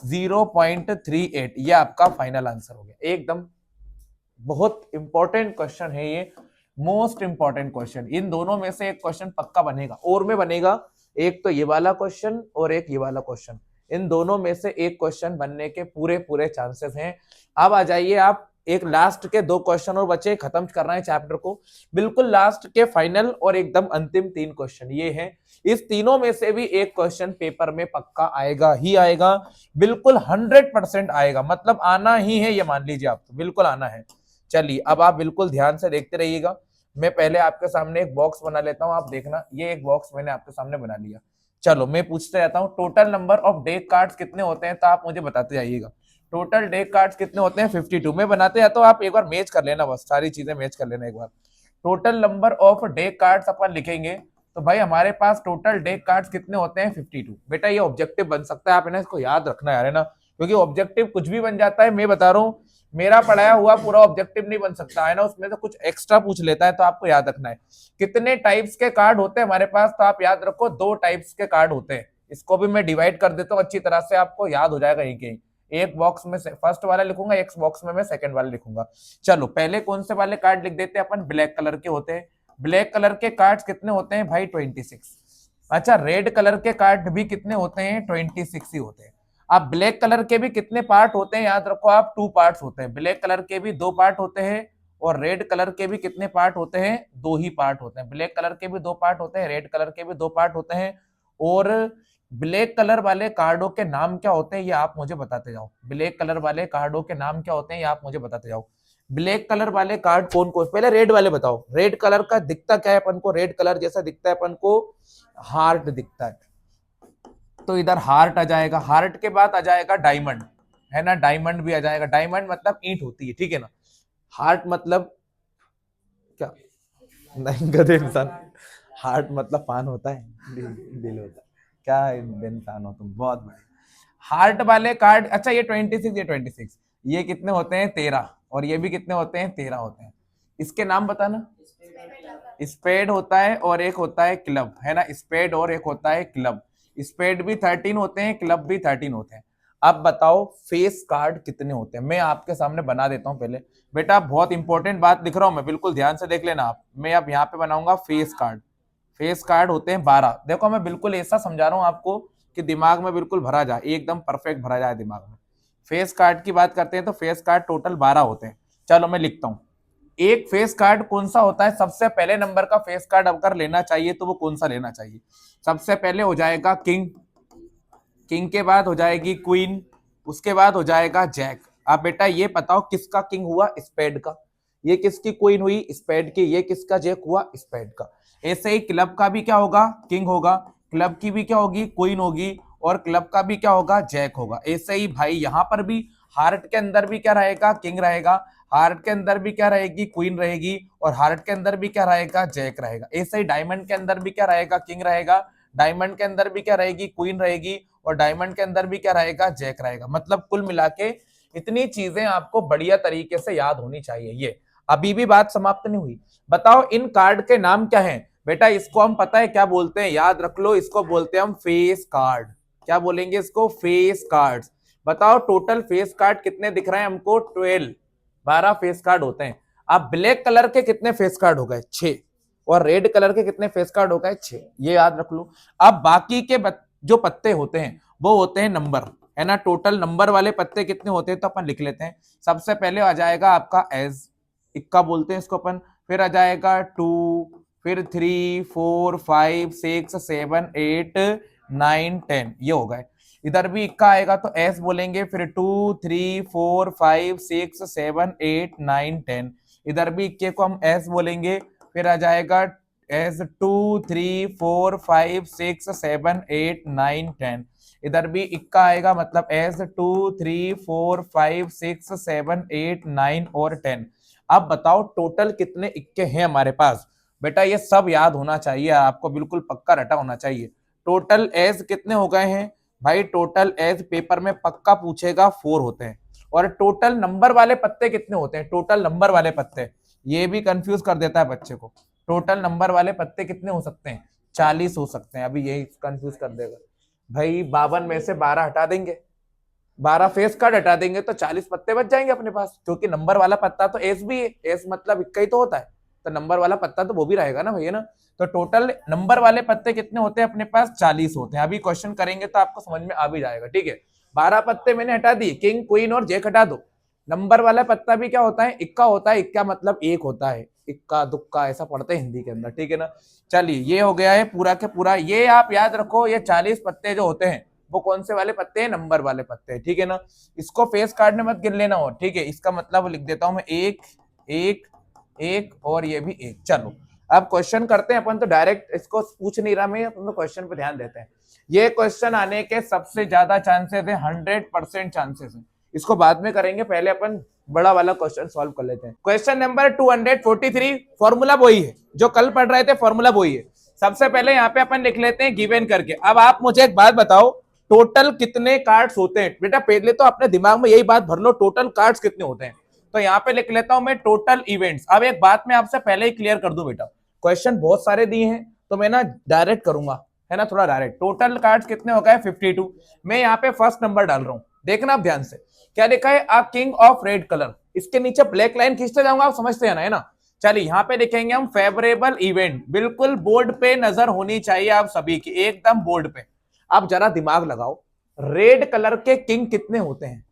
0.38। ये आपका फाइनल आंसर हो गया। एकदम बहुत इंपॉर्टेंट क्वेश्चन है ये, मोस्ट इंपॉर्टेंट क्वेश्चन। इन दोनों में से एक क्वेश्चन पक्का बनेगा, और में बनेगा। एक तो ये वाला क्वेश्चन और एक ये वाला क्वेश्चन, इन दोनों में से एक क्वेश्चन बनने के पूरे पूरे चांसेस हैं। अब आ जाइए आप, एक लास्ट के 2 क्वेश्चन और बचे, खत्म करना है चैप्टर को। बिल्कुल लास्ट के फाइनल और एकदम अंतिम 3 क्वेश्चन ये हैं। इस तीनों में से भी एक क्वेश्चन पेपर में पक्का आएगा ही आएगा, बिल्कुल 100% आएगा। मतलब आना ही है, ये मान लीजिए आप, तो बिल्कुल आना है। चलिए अब आप बिल्कुल ध्यान से देखते रहिएगा। मैं पहले आपके सामने एक बॉक्स बना लेता हूं, आप देखना। ये एक बॉक्स मैंने आपके सामने बना लिया। चलो मैं पूछते रहता हूँ, total number of deck cards कितने होते हैं, तो आप मुझे बताते जाइएगा। टोटल डेक कार्ड्स कितने होते हैं? 52। मैं बनाते जाता हूँ, आप एक बार मैच कर लेना, बस सारी चीजें मैच कर लेना एक बार। Total number of deck cards अपन लिखेंगे तो भाई हमारे पास टोटल डेक कार्ड्स कितने होते हैं? 52। बेटा ये ऑब्जेक्टिव बन सकता है, आप इन्हें इसको याद रखना यार, है ना, क्योंकि ऑब्जेक्टिव कुछ भी बन जाता है। मैं बता रहा हूँ, मेरा पढ़ाया हुआ पूरा ऑब्जेक्टिव नहीं बन सकता है ना, उसमें से कुछ एक्स्ट्रा पूछ लेता है, तो आपको याद रखना है। कितने टाइप्स के कार्ड होते हैं हमारे पास, तो आप याद रखो 2 टाइप्स के कार्ड होते हैं। इसको भी मैं डिवाइड कर देता हूँ अच्छी तरह से, आपको याद हो जाएगा एक बॉक्स में से फर्स्ट वाला लिखूंगा, एक बॉक्स में मैं सेकंड वाला लिखूंगा। चलो पहले कौन से वाले कार्ड लिख देते हैं अपन? ब्लैक कलर के होते हैं। ब्लैक कलर के कार्ड्स कितने होते हैं भाई? 26। अच्छा, रेड कलर के कार्ड भी कितने होते हैं? 26 ही होते हैं। अब ब्लैक कलर के भी कितने पार्ट होते हैं? याद रखो आप, 2 पार्ट्स होते हैं। ब्लैक कलर के भी 2 पार्ट होते हैं, और रेड कलर के भी कितने पार्ट होते हैं? 2 ही पार्ट होते हैं। ब्लैक कलर के भी 2 पार्ट होते हैं, रेड कलर के भी 2 पार्ट होते हैं। और ब्लैक कलर वाले कार्डों के नाम क्या होते हैं, ये आप मुझे बताते जाओ। ब्लैक कलर वाले कार्डों के नाम क्या होते हैं, ये आप मुझे बताते जाओ। ब्लैक कलर वाले कार्ड कौन कौन? पहले रेड वाले बताओ। रेड कलर का दिखता क्या है अपन को? रेड कलर जैसा दिखता है अपन को, हार्ट दिखता है, तो इधर हार्ट आ जाएगा। हार्ट के बाद आ जाएगा डायमंड, है ना, डायमंड भी आ जाएगा। डायमंड मतलब ईंट होती है, ठीक है ना। हार्ट मतलब क्या? नहीं गधे इंसान। हार्ट मतलब पान होता है, दिल होता है। क्या इंसान हो तुम, बहुत बड़े। हार्ट वाले कार्ड, अच्छा ये 26, ये 26, ये कितने होते हैं? 13। और ये भी कितने होते हैं? 13 होते हैं। इसके नाम बताना। स्पेड होता है और एक होता है क्लब, है ना, स्पेड और एक होता है क्लब। स्पेड भी 13 होते हैं, क्लब भी 13 होते हैं। अब बताओ फेस कार्ड कितने होते हैं? मैं आपके सामने बना देता हूं पहले। बेटा बहुत इंपॉर्टेंट बात लिख रहा हूं मैं, बिल्कुल ध्यान से देख लेना आप। मैं अब यहाँ पे बनाऊंगा फेस कार्ड। फेस कार्ड होते हैं 12। देखो मैं बिल्कुल ऐसा समझा रहा हूँ आपको कि दिमाग में बिल्कुल भरा जाए, एकदम परफेक्ट भरा जाए दिमाग में। फेस कार्ड की बात करते हैं तो फेस कार्ड टोटल 12 होते हैं। चलो मैं लिखता हूँ। एक फेस कार्ड कौन सा होता है? सबसे पहले नंबर का फेस कार्ड अगर लेना चाहिए तो वो कौन सा लेना चाहिए? सबसे पहले हो जाएगा किंग, किंग के बाद हो जाएगी क्वीन, उसके बाद हो जाएगा जैक। आप बेटा ये बताओ किसका किंग हुआ? स्पेड का। ये किसकी क्वीन हुई? स्पेड की। ये किसका जैक हुआ? स्पेड का। ऐसे ही क्लब का भी क्या होगा? किंग होगा। क्लब की भी क्या होगी? क्वीन होगी। और क्लब का भी क्या होगा? जैक होगा। ऐसे ही भाई यहाँ पर भी हार्ट के अंदर भी क्या रहेगा? किंग रहेगा। हार्ट के अंदर भी क्या रहेगी? क्वीन रहेगी। और हार्ट के अंदर भी क्या रहेगा? जैक रहेगा। ऐसे ही डायमंड के अंदर भी क्या रहेगा? किंग रहेगा। डायमंड के अंदर भी क्या रहेगी? क्वीन रहेगी। और डायमंड के अंदर भी क्या रहेगा? जैक रहेगा। मतलब कुल मिला के इतनी चीजें आपको बढ़िया तरीके से याद होनी चाहिए। ये अभी भी बात समाप्त नहीं हुई। बताओ इन कार्ड के नाम क्या हैं? बेटा इसको हम पता है क्या बोलते हैं, याद रख लो, इसको बोलते हैं हम फेस कार्ड। क्या बोलेंगे इसको? Face card. बताओ टोटल फेस कार्ड कितने दिख रहे हैं हमको? 12, 12 फेस कार्ड होते हैं। अब ब्लैक कलर के कितने फेस कार्ड हो गए? 6। और रेड कलर के कितने फेस कार्ड हो गए? 6। ये याद रख लो। अब बाकी के जो पत्ते होते हैं वो होते हैं नंबर, है ना। टोटल नंबर वाले पत्ते कितने होते हैं तो अपन लिख लेते हैं। सबसे पहले आ जाएगा आपका एज, इक्का बोलते हैं इसको अपन। फिर आ जाएगा 2, फिर 3, 4, 5, 6, 7, 8, 9, 10, ये हो गए। इधर भी इक्का आएगा तो एस बोलेंगे, फिर 2, 3, 4, 5, 6, 7, 8, 9, 10। इधर भी इक्के को हम एस बोलेंगे। फिर आ जाएगा एस 2, 3, 4, 5, 6, 7, 8, 9, 10। इधर भी इक्का आएगा, मतलब एस 2, 3, 4, 5, 6, 7, 8, 9 और 10। अब बताओ टोटल कितने इक्के हैं हमारे पास? बेटा ये सब याद होना चाहिए आपको, बिल्कुल पक्का रटा होना चाहिए। टोटल एज कितने हो गए हैं भाई? टोटल एज पेपर में पक्का पूछेगा 4 होते हैं। और टोटल नंबर वाले पत्ते कितने होते हैं? टोटल नंबर वाले पत्ते, ये भी कंफ्यूज कर देता है बच्चे को। टोटल नंबर वाले पत्ते कितने हो सकते हैं? 40 हो सकते हैं। अभी यही कंफ्यूज कर देगा भाई। 52 में से 12 हटा देंगे, 12 फेस कार्ड हटा देंगे तो 40 पत्ते बच जाएंगे अपने पास, क्योंकि नंबर वाला पत्ता तो एस भी है। एस मतलब इक्का ही तो होता है, तो नंबर वाला पत्ता तो वो भी रहेगा ना भैया ना। तो टोटल नंबर वाले पत्ते कितने होते हैं अपने पास? 40 होते हैं। अभी क्वेश्चन करेंगे तो आपको समझ में आ भी जाएगा, ठीक है। 12 पत्ते मैंने हटा दिए, किंग, क्वीन और जैक हटा दो। नंबर वाला पत्ता भी क्या होता है? इक्का होता है। इक्का मतलब एक होता है, इक्का दुक्का ऐसा पढ़ते हैं हिंदी के अंदर, ठीक है ना। चलिए ये हो गया है पूरा के पूरा। ये आप याद रखो, ये 40 पत्ते जो होते हैं वो कौन से वाले पत्ते हैं? नंबर वाले पत्ते हैं, ठीक है ना। इसको फेस कार्ड में मत गिन लेना हो, ठीक है। इसका मतलब लिख देता हूं मैं, एक, एक, एक और ये भी एक। चलो अब क्वेश्चन करते हैं अपन, तो डायरेक्ट इसको पूछ नहीं रहा मैं, अपन तो क्वेश्चन पे ध्यान देते हैं। ये क्वेश्चन आने के सबसे ज्यादा चांसेस है, 100% चांसेस है। इसको बाद में करेंगे, पहले अपन बड़ा वाला क्वेश्चन सॉल्व कर लेते हैं। क्वेश्चन नंबर 243, फॉर्मूला वही है जो कल पढ़ रहे थे, फॉर्मूला वही है। सबसे पहले यहाँ पे अपन लिख लेते हैं गिवन करके। अब आप मुझे एक बात बताओ, टोटल कितने कार्ड्स होते हैं? बेटा पहले तो अपने दिमाग में यही बात भर लो, टोटल कार्ड्स कितने होते हैं। तो यहाँ पे लिख लेता हूं मैं टोटल इवेंट्स। अब एक बात मैं आपसे पहले ही क्लियर कर दूं बेटा, क्वेश्चन बहुत सारे दिए हैं तो मैं ना डायरेक्ट करूंगा, है ना, थोड़ा डायरेक्ट। टोटल कार्ड्स कितने हो गए? 52। मैं यहाँ पे फर्स्ट नंबर डाल रहा हूं, देखना आप ध्यान से। क्या लिखा है? A king of red colour. इसके नीचे ब्लैक लाइन खींचते जाऊंगा, आप समझते हैं ना, है ना। चलिए यहाँ पे लिखेंगे हम फेवरेबल इवेंट, बिल्कुल बोर्ड पे नजर होनी चाहिए आप सभी की, एकदम बोर्ड पे। आप जरा दिमाग लगाओ, रेड कलर के किंग कितने होते हैं?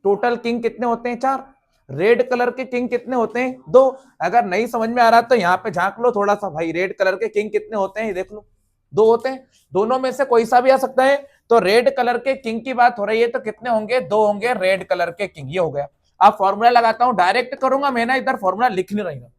टोटल किंग कितने होते हैं? 4। रेड कलर के किंग कितने होते हैं? 2। अगर नहीं समझ में आ रहा तो यहाँ पे झांक लो थोड़ा सा भाई, रेड कलर के किंग कितने होते हैं देख लो, 2 होते हैं। दोनों में से कोई सा भी आ सकता है। तो रेड कलर के किंग की बात हो रही है तो कितने होंगे? 2 होंगे रेड कलर के किंग। ये हो गया। अब फॉर्मूला लगाता हूं, डायरेक्ट करूंगा मैं ना, इधर फॉर्मूला लिख नहीं रही हूं।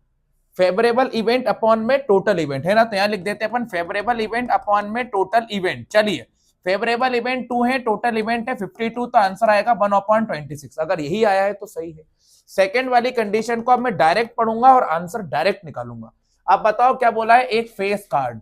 फेवरेबल इवेंट अपॉन में टोटल इवेंट, है ना, तो यहां लिख देते हैं अपन फेवरेबल इवेंट अपॉन में टोटल इवेंट। चलिए फेवरेबल इवेंट 2 है, टोटल इवेंट है 52, तो आंसर आएगा 1/26। अगर यही आया है तो सही है। सेकंड वाली कंडीशन को अब मैं डायरेक्ट पढ़ूंगा और आंसर डायरेक्ट निकालूंगा। अब बताओ क्या बोला है? एक फेस कार्ड।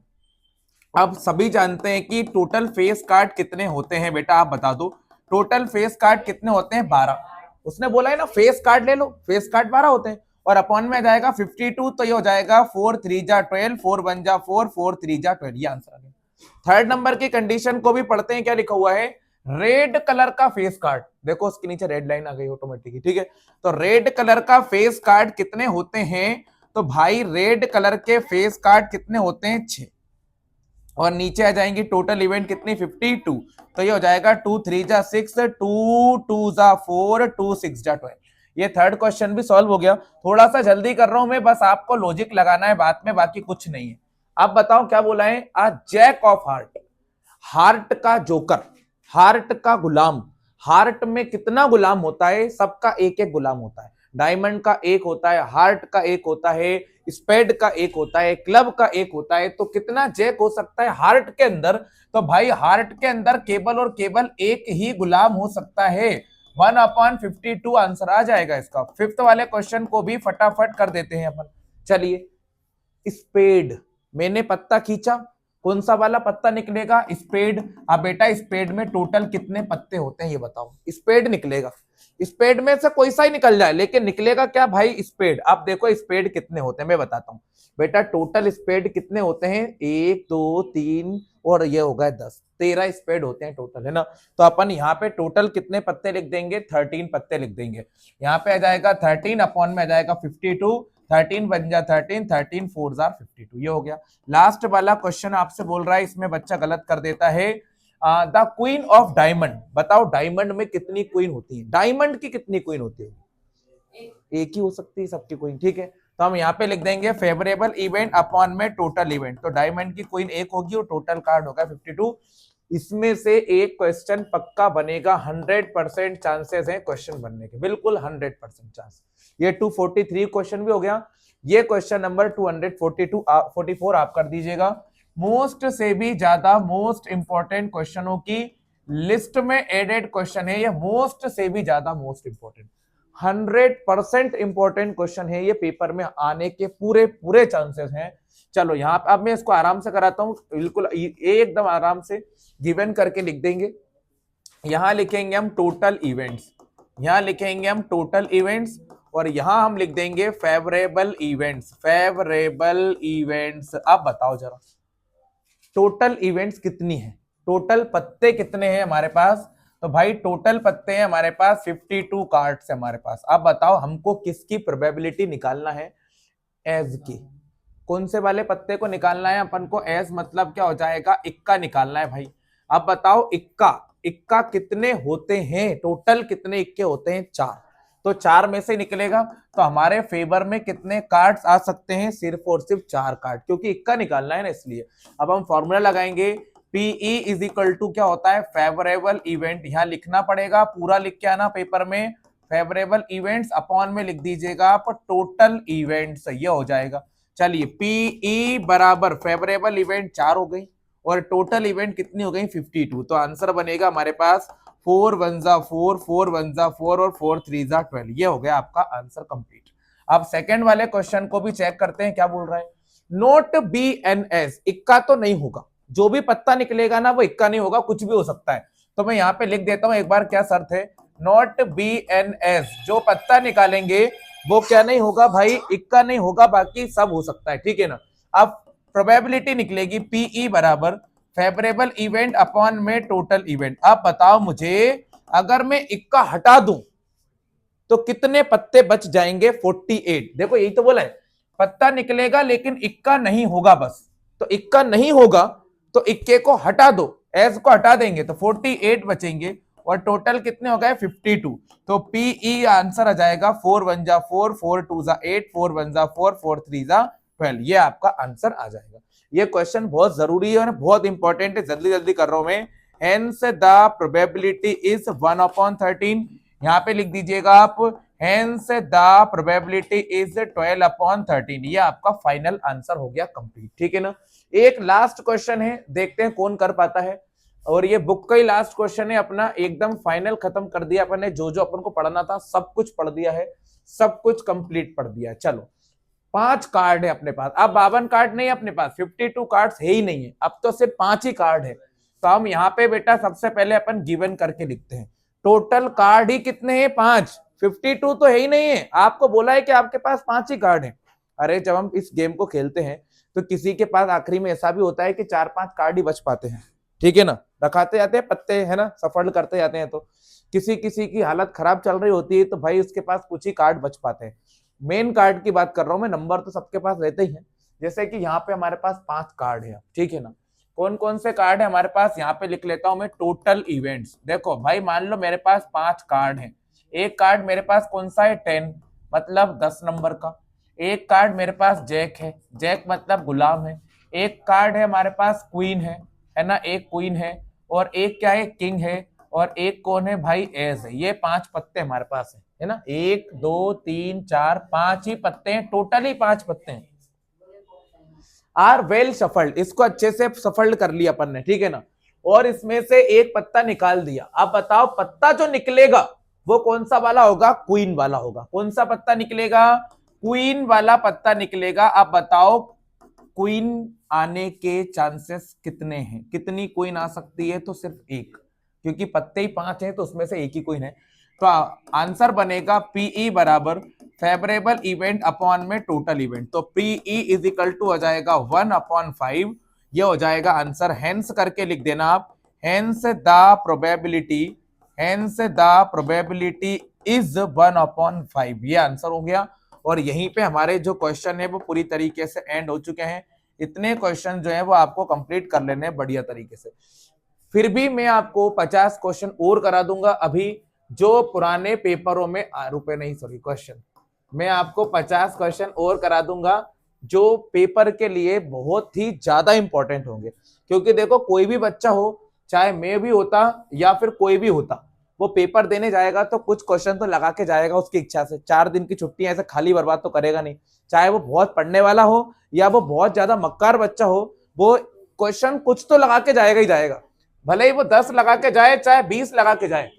अब सभी जानते हैं कि टोटल फेस कार्ड कितने होते हैं बेटा, आप बता दो टोटल फेस कार्ड कितने होते हैं? 12। उसने बोला है ना फेस कार्ड ले लो, फेस कार्ड 12 होते हैं। और अपॉन में जाएगा 52, तो ये हो जाएगा 4 3 जा 12, 4 1 जा 4, 4 3 जा 12। ये आंसर आ गया। थर्ड नंबर की कंडीशन को भी पढ़ते हैं, क्या लिखा हुआ है? रेड कलर का फेस कार्ड, देखो उसके नीचे रेड लाइन आ गई ऑटोमेटिकली, ठीक है। तो रेड कलर का फेस कार्ड कितने होते हैं? तो भाई रेड कलर के फेस कार्ड कितने होते हैं? 6। और नीचे आ जाएंगी टोटल इवेंट कितनी? 52। तो ये हो जाएगा 2 3 जा 6, 2 2 जा 4, 2 6 जा 12। ये थर्ड क्वेश्चन भी सॉल्व हो गया। थोड़ा सा जल्दी कर रहा हूं मैं, बस आपको लॉजिक लगाना है बात में, बाकी कुछ नहीं है। अब बताओ क्या बोला है? आ जैक ऑफ हार्ट, हार्ट का जोकर, हार्ट का गुलाम। हार्ट में कितना गुलाम होता है? सबका एक एक गुलाम होता है। डायमंड का एक होता है, हार्ट का एक होता है, स्पेड का एक होता है, क्लब का एक होता है। तो कितना जैक हो सकता है हार्ट के अंदर? तो भाई हार्ट के अंदर केवल और केवल एक ही गुलाम हो सकता है। 1/52 आंसर आ जाएगा इसका। फिफ्थ वाले क्वेश्चन को भी फटाफट कर देते हैं अपन। चलिए स्पेड, मैंने पत्ता खींचा, कौन सा वाला पत्ता निकलेगा? स्पेड। अब बेटा स्पेड में टोटल कितने पत्ते होते हैं ये बताओ? स्पेड निकलेगा, स्पेड में से कोई सा ही निकल जाए, लेकिन निकलेगा क्या भाई? स्पेड। अब देखो स्पेड कितने होते हैं मैं बताता हूं बेटा। टोटल स्पेड कितने होते हैं? 1 2 3 और ये हो गए 10, 13 स्पेड होते हैं टोटल, है ना। तो अपन यहाँ पे टोटल कितने पत्ते लिख देंगे? 13 पत्ते लिख देंगे। यहाँ पे आ जाएगा 13, अपॉन में आ जाएगा 52, 13 बन जा 13, 13 4 जार 52। ये हो गया। लास्ट वाला क्वेश्चन आपसे बोल रहा है, इसमें बच्चा गलत कर देता है। द क्वीन ऑफ डायमंड, बताओ डायमंड में कितनी क्वीन होती है? डायमंड की कितनी क्वीन होती है? एक ही हो सकती है सबकी क्वीन, ठीक है। तो हम यहाँ पे लिख देंगे फेवरेबल इवेंट अपॉन में टोटल इवेंट। तो डायमंड की क्वीन एक होगी और टोटल कार्ड होगा 52। इसमें से एक क्वेश्चन पक्का बनेगा, 100% चांसेस हैं क्वेश्चन बनने के, बिल्कुल 100% चांस। ये 243 क्वेश्चन भी हो गया। ये क्वेश्चन नंबर 244 आप कर दीजिएगा। मोस्ट से भी ज्यादा मोस्ट इंपॉर्टेंट क्वेश्चनों की लिस्ट में एडेड क्वेश्चन है ये, मोस्ट से भी ज्यादा मोस्ट इंपॉर्टेंट, 100% इंपॉर्टेंट क्वेश्चन है ये। पेपर में आने के पूरे पूरे चांसेस हैं। चलो यहाँ अब मैं इसको आराम से कराता हूँ, बिल्कुल एकदम आराम से गिवन करके लिख देंगे। यहां लिखेंगे हम टोटल इवेंट्स, यहां लिखेंगे हम टोटल इवेंट्स, और यहां हम लिख देंगे फेवरेबल इवेंट्स, फेवरेबल इवेंट्स। अब बताओ जरा टोटल इवेंट्स कितनी है? टोटल पत्ते कितने हैं हमारे पास? तो भाई टोटल पत्ते हैं हमारे पास 52 कार्ड्स है हमारे पास। अब बताओ हमको किसकी प्रोबेबिलिटी निकालना है? एज की। कौन से वाले पत्ते को निकालना है अपन को? एज मतलब क्या हो जाएगा? इक्का निकालना है भाई। अब बताओ इक्का, इक्का कितने होते हैं? टोटल कितने इक्के होते हैं? 4। तो 4 में से निकलेगा, तो हमारे फेवर में कितने कार्ड्स आ सकते हैं? सिर्फ और सिर्फ 4 कार्ड, क्योंकि इक्का निकालना है ना इसलिए। अब हम फॉर्मूला लगाएंगे, पीई इज इक्वल टू क्या होता है? Favourable event. यहां लिखना पड़ेगा, पूरा लिख के आना पेपर में, फेवरेबल इवेंट्स अपॉन में लिख दीजिएगा आप टोटल इवेंट्स, ये हो जाएगा। चलिए पीई बराबर फेवरेबल इवेंट 4 हो गई, और टोटल इवेंट कितनी हो गई 52। तो आंसर बनेगा हमारे पास 4 1 जा 4, 4 1 जा 4 और 4 3 जा 12। ये हो गया आपका आंसर कंप्लीट। अब सेकंड वाले क्वेश्चन को भी चेक करते हैं क्या बोल रहा है। नोट BNS, इक्का तो नहीं होगा, जो भी पत्ता निकलेगा ना वो इक्का नहीं होगा, कुछ भी हो सकता है। तो मैं यहाँ पे लिख देता हूं एक बार क्या शर्त है। नोट BNS, जो पत्ता निकालेंगे वो क्या नहीं होगा भाई, इक्का नहीं होगा, बाकी सब हो सकता है, ठीक है ना। अब प्रोबेबिलिटी निकलेगी PE बराबर फेवरेबल इवेंट अपॉन में टोटल इवेंट। अब बताओ मुझे, अगर मैं इक्का हटा दूं तो कितने पत्ते बच जाएंगे 48। देखो यही तो बोला है, पत्ता निकलेगा लेकिन इक्का नहीं होगा बस। तो इक्का नहीं होगा तो इक्के को हटा दो, एस को हटा देंगे तो 48 बचेंगे और टोटल कितने हो गए 52। तो PE आंसर आ जाएगा 4 1 जा 4, 4 2 जा 8, 4 1 जा 4, 4 3 जा 12। ये आपका आंसर आ जाएगा। ये क्वेश्चन बहुत जरूरी है और बहुत इंपॉर्टेंट है, जल्दी जल्दी कर रहा हूं मैं। Hence the probability is 1/13। यहाँ पे लिख दीजिएगा आप, हेंस द प्रोबेबिलिटी इज 12/13। ये आपका फाइनल आंसर हो गया कंप्लीट, ठीक है ना। एक लास्ट क्वेश्चन है, देखते हैं कौन कर पाता है। और ये बुक का ही लास्ट क्वेश्चन है अपना, एकदम फाइनल खत्म कर दिया अपन ने। जो जो अपन को पढ़ना था सब कुछ पढ़ दिया है, सब कुछ कंप्लीट पढ़ दिया है। चलो 5 कार्ड है अपने पास, अब 52 कार्ड नहीं है अपने पास, 52 कार्ड्स है ही नहीं है, अब तो सिर्फ 5 ही कार्ड है। तो हम यहाँ पे बेटा सबसे पहले अपन गिवन करके लिखते हैं। टोटल कार्ड ही कितने हैं 5, 52 तो है ही नहीं है। आपको बोला है कि आपके पास 5 ही कार्ड है। अरे जब हम इस गेम को खेलते हैं तो किसी के पास आखिरी में ऐसा भी होता है कि 4-5 कार्ड ही बच पाते हैं, ठीक है ना। रखाते जाते हैं पत्ते, है ना, सफल करते जाते हैं। तो किसी किसी की हालत खराब चल रही होती है तो भाई उसके पास कुछ ही कार्ड बच पाते हैं। मेन कार्ड की बात कर रहा हूं मैं, नंबर तो सबके पास रहते ही हैं। जैसे कि यहाँ पे हमारे पास 5 कार्ड है, ठीक है ना। कौन कौन से कार्ड है हमारे पास, यहाँ पे लिख लेता हूं मैं टोटल इवेंट्स। देखो भाई मान लो मेरे पास 5 कार्ड है। एक कार्ड मेरे पास कौन सा है 10, मतलब 10 नंबर का। एक कार्ड मेरे पास जैक है, जैक मतलब गुलाम है। एक कार्ड है हमारे पास क्वीन है ना, एक क्वीन है। और एक क्या है, किंग है। और एक कौन है भाई, एस है। ये 5 पत्ते हमारे पास है ना। 1 2 3 4 5 ही पत्ते हैं, टोटली 5 पत्ते हैं। आर वेल सफल्ड, इसको अच्छे से सफल्ड कर लिया अपन ने, ठीक है ना। और इसमें से एक पत्ता निकाल दिया। अब बताओ पत्ता जो निकलेगा वो कौन सा वाला होगा, क्वीन वाला होगा। कौन सा पत्ता निकलेगा, क्वीन वाला पत्ता निकलेगा। अब बताओ क्वीन आने के चांसेस कितने हैं, कितनी क्वीन आ सकती है, तो सिर्फ एक, क्योंकि पत्ते ही 5 हैं तो उसमें से एक ही क्वीन है। तो आंसर बनेगा PE बराबर फेवरेबल इवेंट अपॉन में टोटल इवेंट। तो PE इज इक्वल टू हो जाएगा 1/5। ये हो जाएगा आंसर। हेंस करके लिख देना आप, hence the probability, hence the probability is 1/5। ये आंसर हो गया। और यहीं पे हमारे जो क्वेश्चन है वो पूरी तरीके से एंड हो चुके हैं। इतने क्वेश्चन जो है वो आपको कंप्लीट कर लेने हैं बढ़िया तरीके से। फिर भी मैं आपको 50 क्वेश्चन और करा दूंगा अभी, जो पुराने पेपरों में रुपए नहीं सॉरी क्वेश्चन, मैं आपको 50 क्वेश्चन और करा दूंगा जो पेपर के लिए बहुत ही ज्यादा इंपॉर्टेंट होंगे। क्योंकि देखो कोई भी बच्चा हो, चाहे मैं भी होता या फिर कोई भी होता, वो पेपर देने जाएगा तो कुछ क्वेश्चन तो लगा के जाएगा उसकी इच्छा से। 4 दिन की छुट्टियां ऐसे खाली बर्बाद तो करेगा नहीं। चाहे वो बहुत पढ़ने वाला हो या वो बहुत ज्यादा मक्कार बच्चा हो, वो क्वेश्चन कुछ तो लगा के जाएगा ही जाएगा। भले ही वो 10 लगा के जाए चाहे 20 लगा के जाए,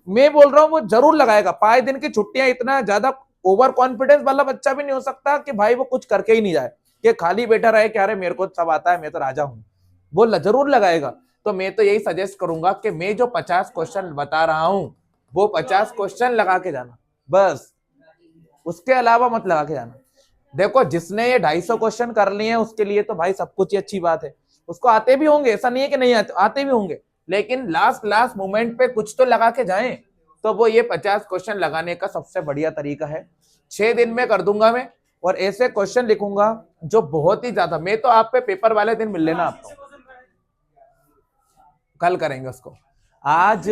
मैं बोल रहा हूं वो जरूर लगाएगा। 5 दिन की छुट्टियां, इतना ज्यादा ओवर कॉन्फिडेंस वाला बच्चा भी नहीं हो सकता कि भाई वो कुछ करके ही नहीं जाए, कि खाली बैठा रहे कि अरे मेरे को सब आता है, मैं तो राजा हूं। वो जरूर लगाएगा। तो मैं तो यही सजेस्ट करूंगा कि मैं जो 50 क्वेश्चन बता रहा हूं वो 50 क्वेश्चन लगा के जाना, बस उसके अलावा मत लगा के जाना। देखो जिसने ये 250 क्वेश्चन कर लिए हैं उसके लिए तो भाई सब कुछ ही अच्छी बात है। उसको आते भी होंगे, ऐसा नहीं है कि नहीं आते भी होंगे, लेकिन लास्ट मोमेंट पे कुछ तो लगा के जाएं। तो वो ये 50 क्वेश्चन लगाने का सबसे बढ़िया तरीका है। 6 दिन में कर दूंगा मैं, और ऐसे क्वेश्चन लिखूंगा जो बहुत ही ज्यादा, मैं तो आप पे पेपर वाले दिन मिल लेना आपको, कल करेंगे उसको। आज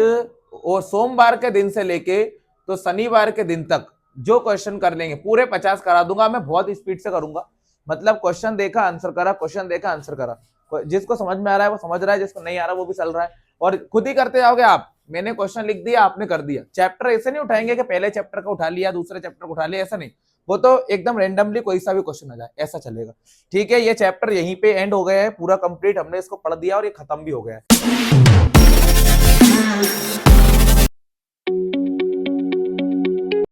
और सोमवार के दिन से लेके तो शनिवार के दिन तक जो क्वेश्चन कर लेंगे पूरे 50 करा दूंगा मैं। बहुत स्पीड से करूंगा, मतलब क्वेश्चन देखा आंसर करा, क्वेश्चन देखा आंसर करा। जिसको समझ में आ रहा है वो समझ रहा है, जिसको नहीं आ रहा वो भी चल रहा है। और खुद ही करते जाओगे आप। मैंने क्वेश्चन लिख दिया, आपने कर दिया। चैप्टर ऐसे नहीं उठाएंगे कि पहले चैप्टर का उठा लिया, दूसरे चैप्टर को उठा लिया, ऐसा नहीं। वो तो एकदम रेंडमली कोई सा भी क्वेश्चन आ जाए ऐसा चलेगा। ठीक है, ये चैप्टर यहीं पे एंड हो गया है, पूरा कंप्लीट हमने इसको पढ़ दिया और ये खत्म भी हो गया है।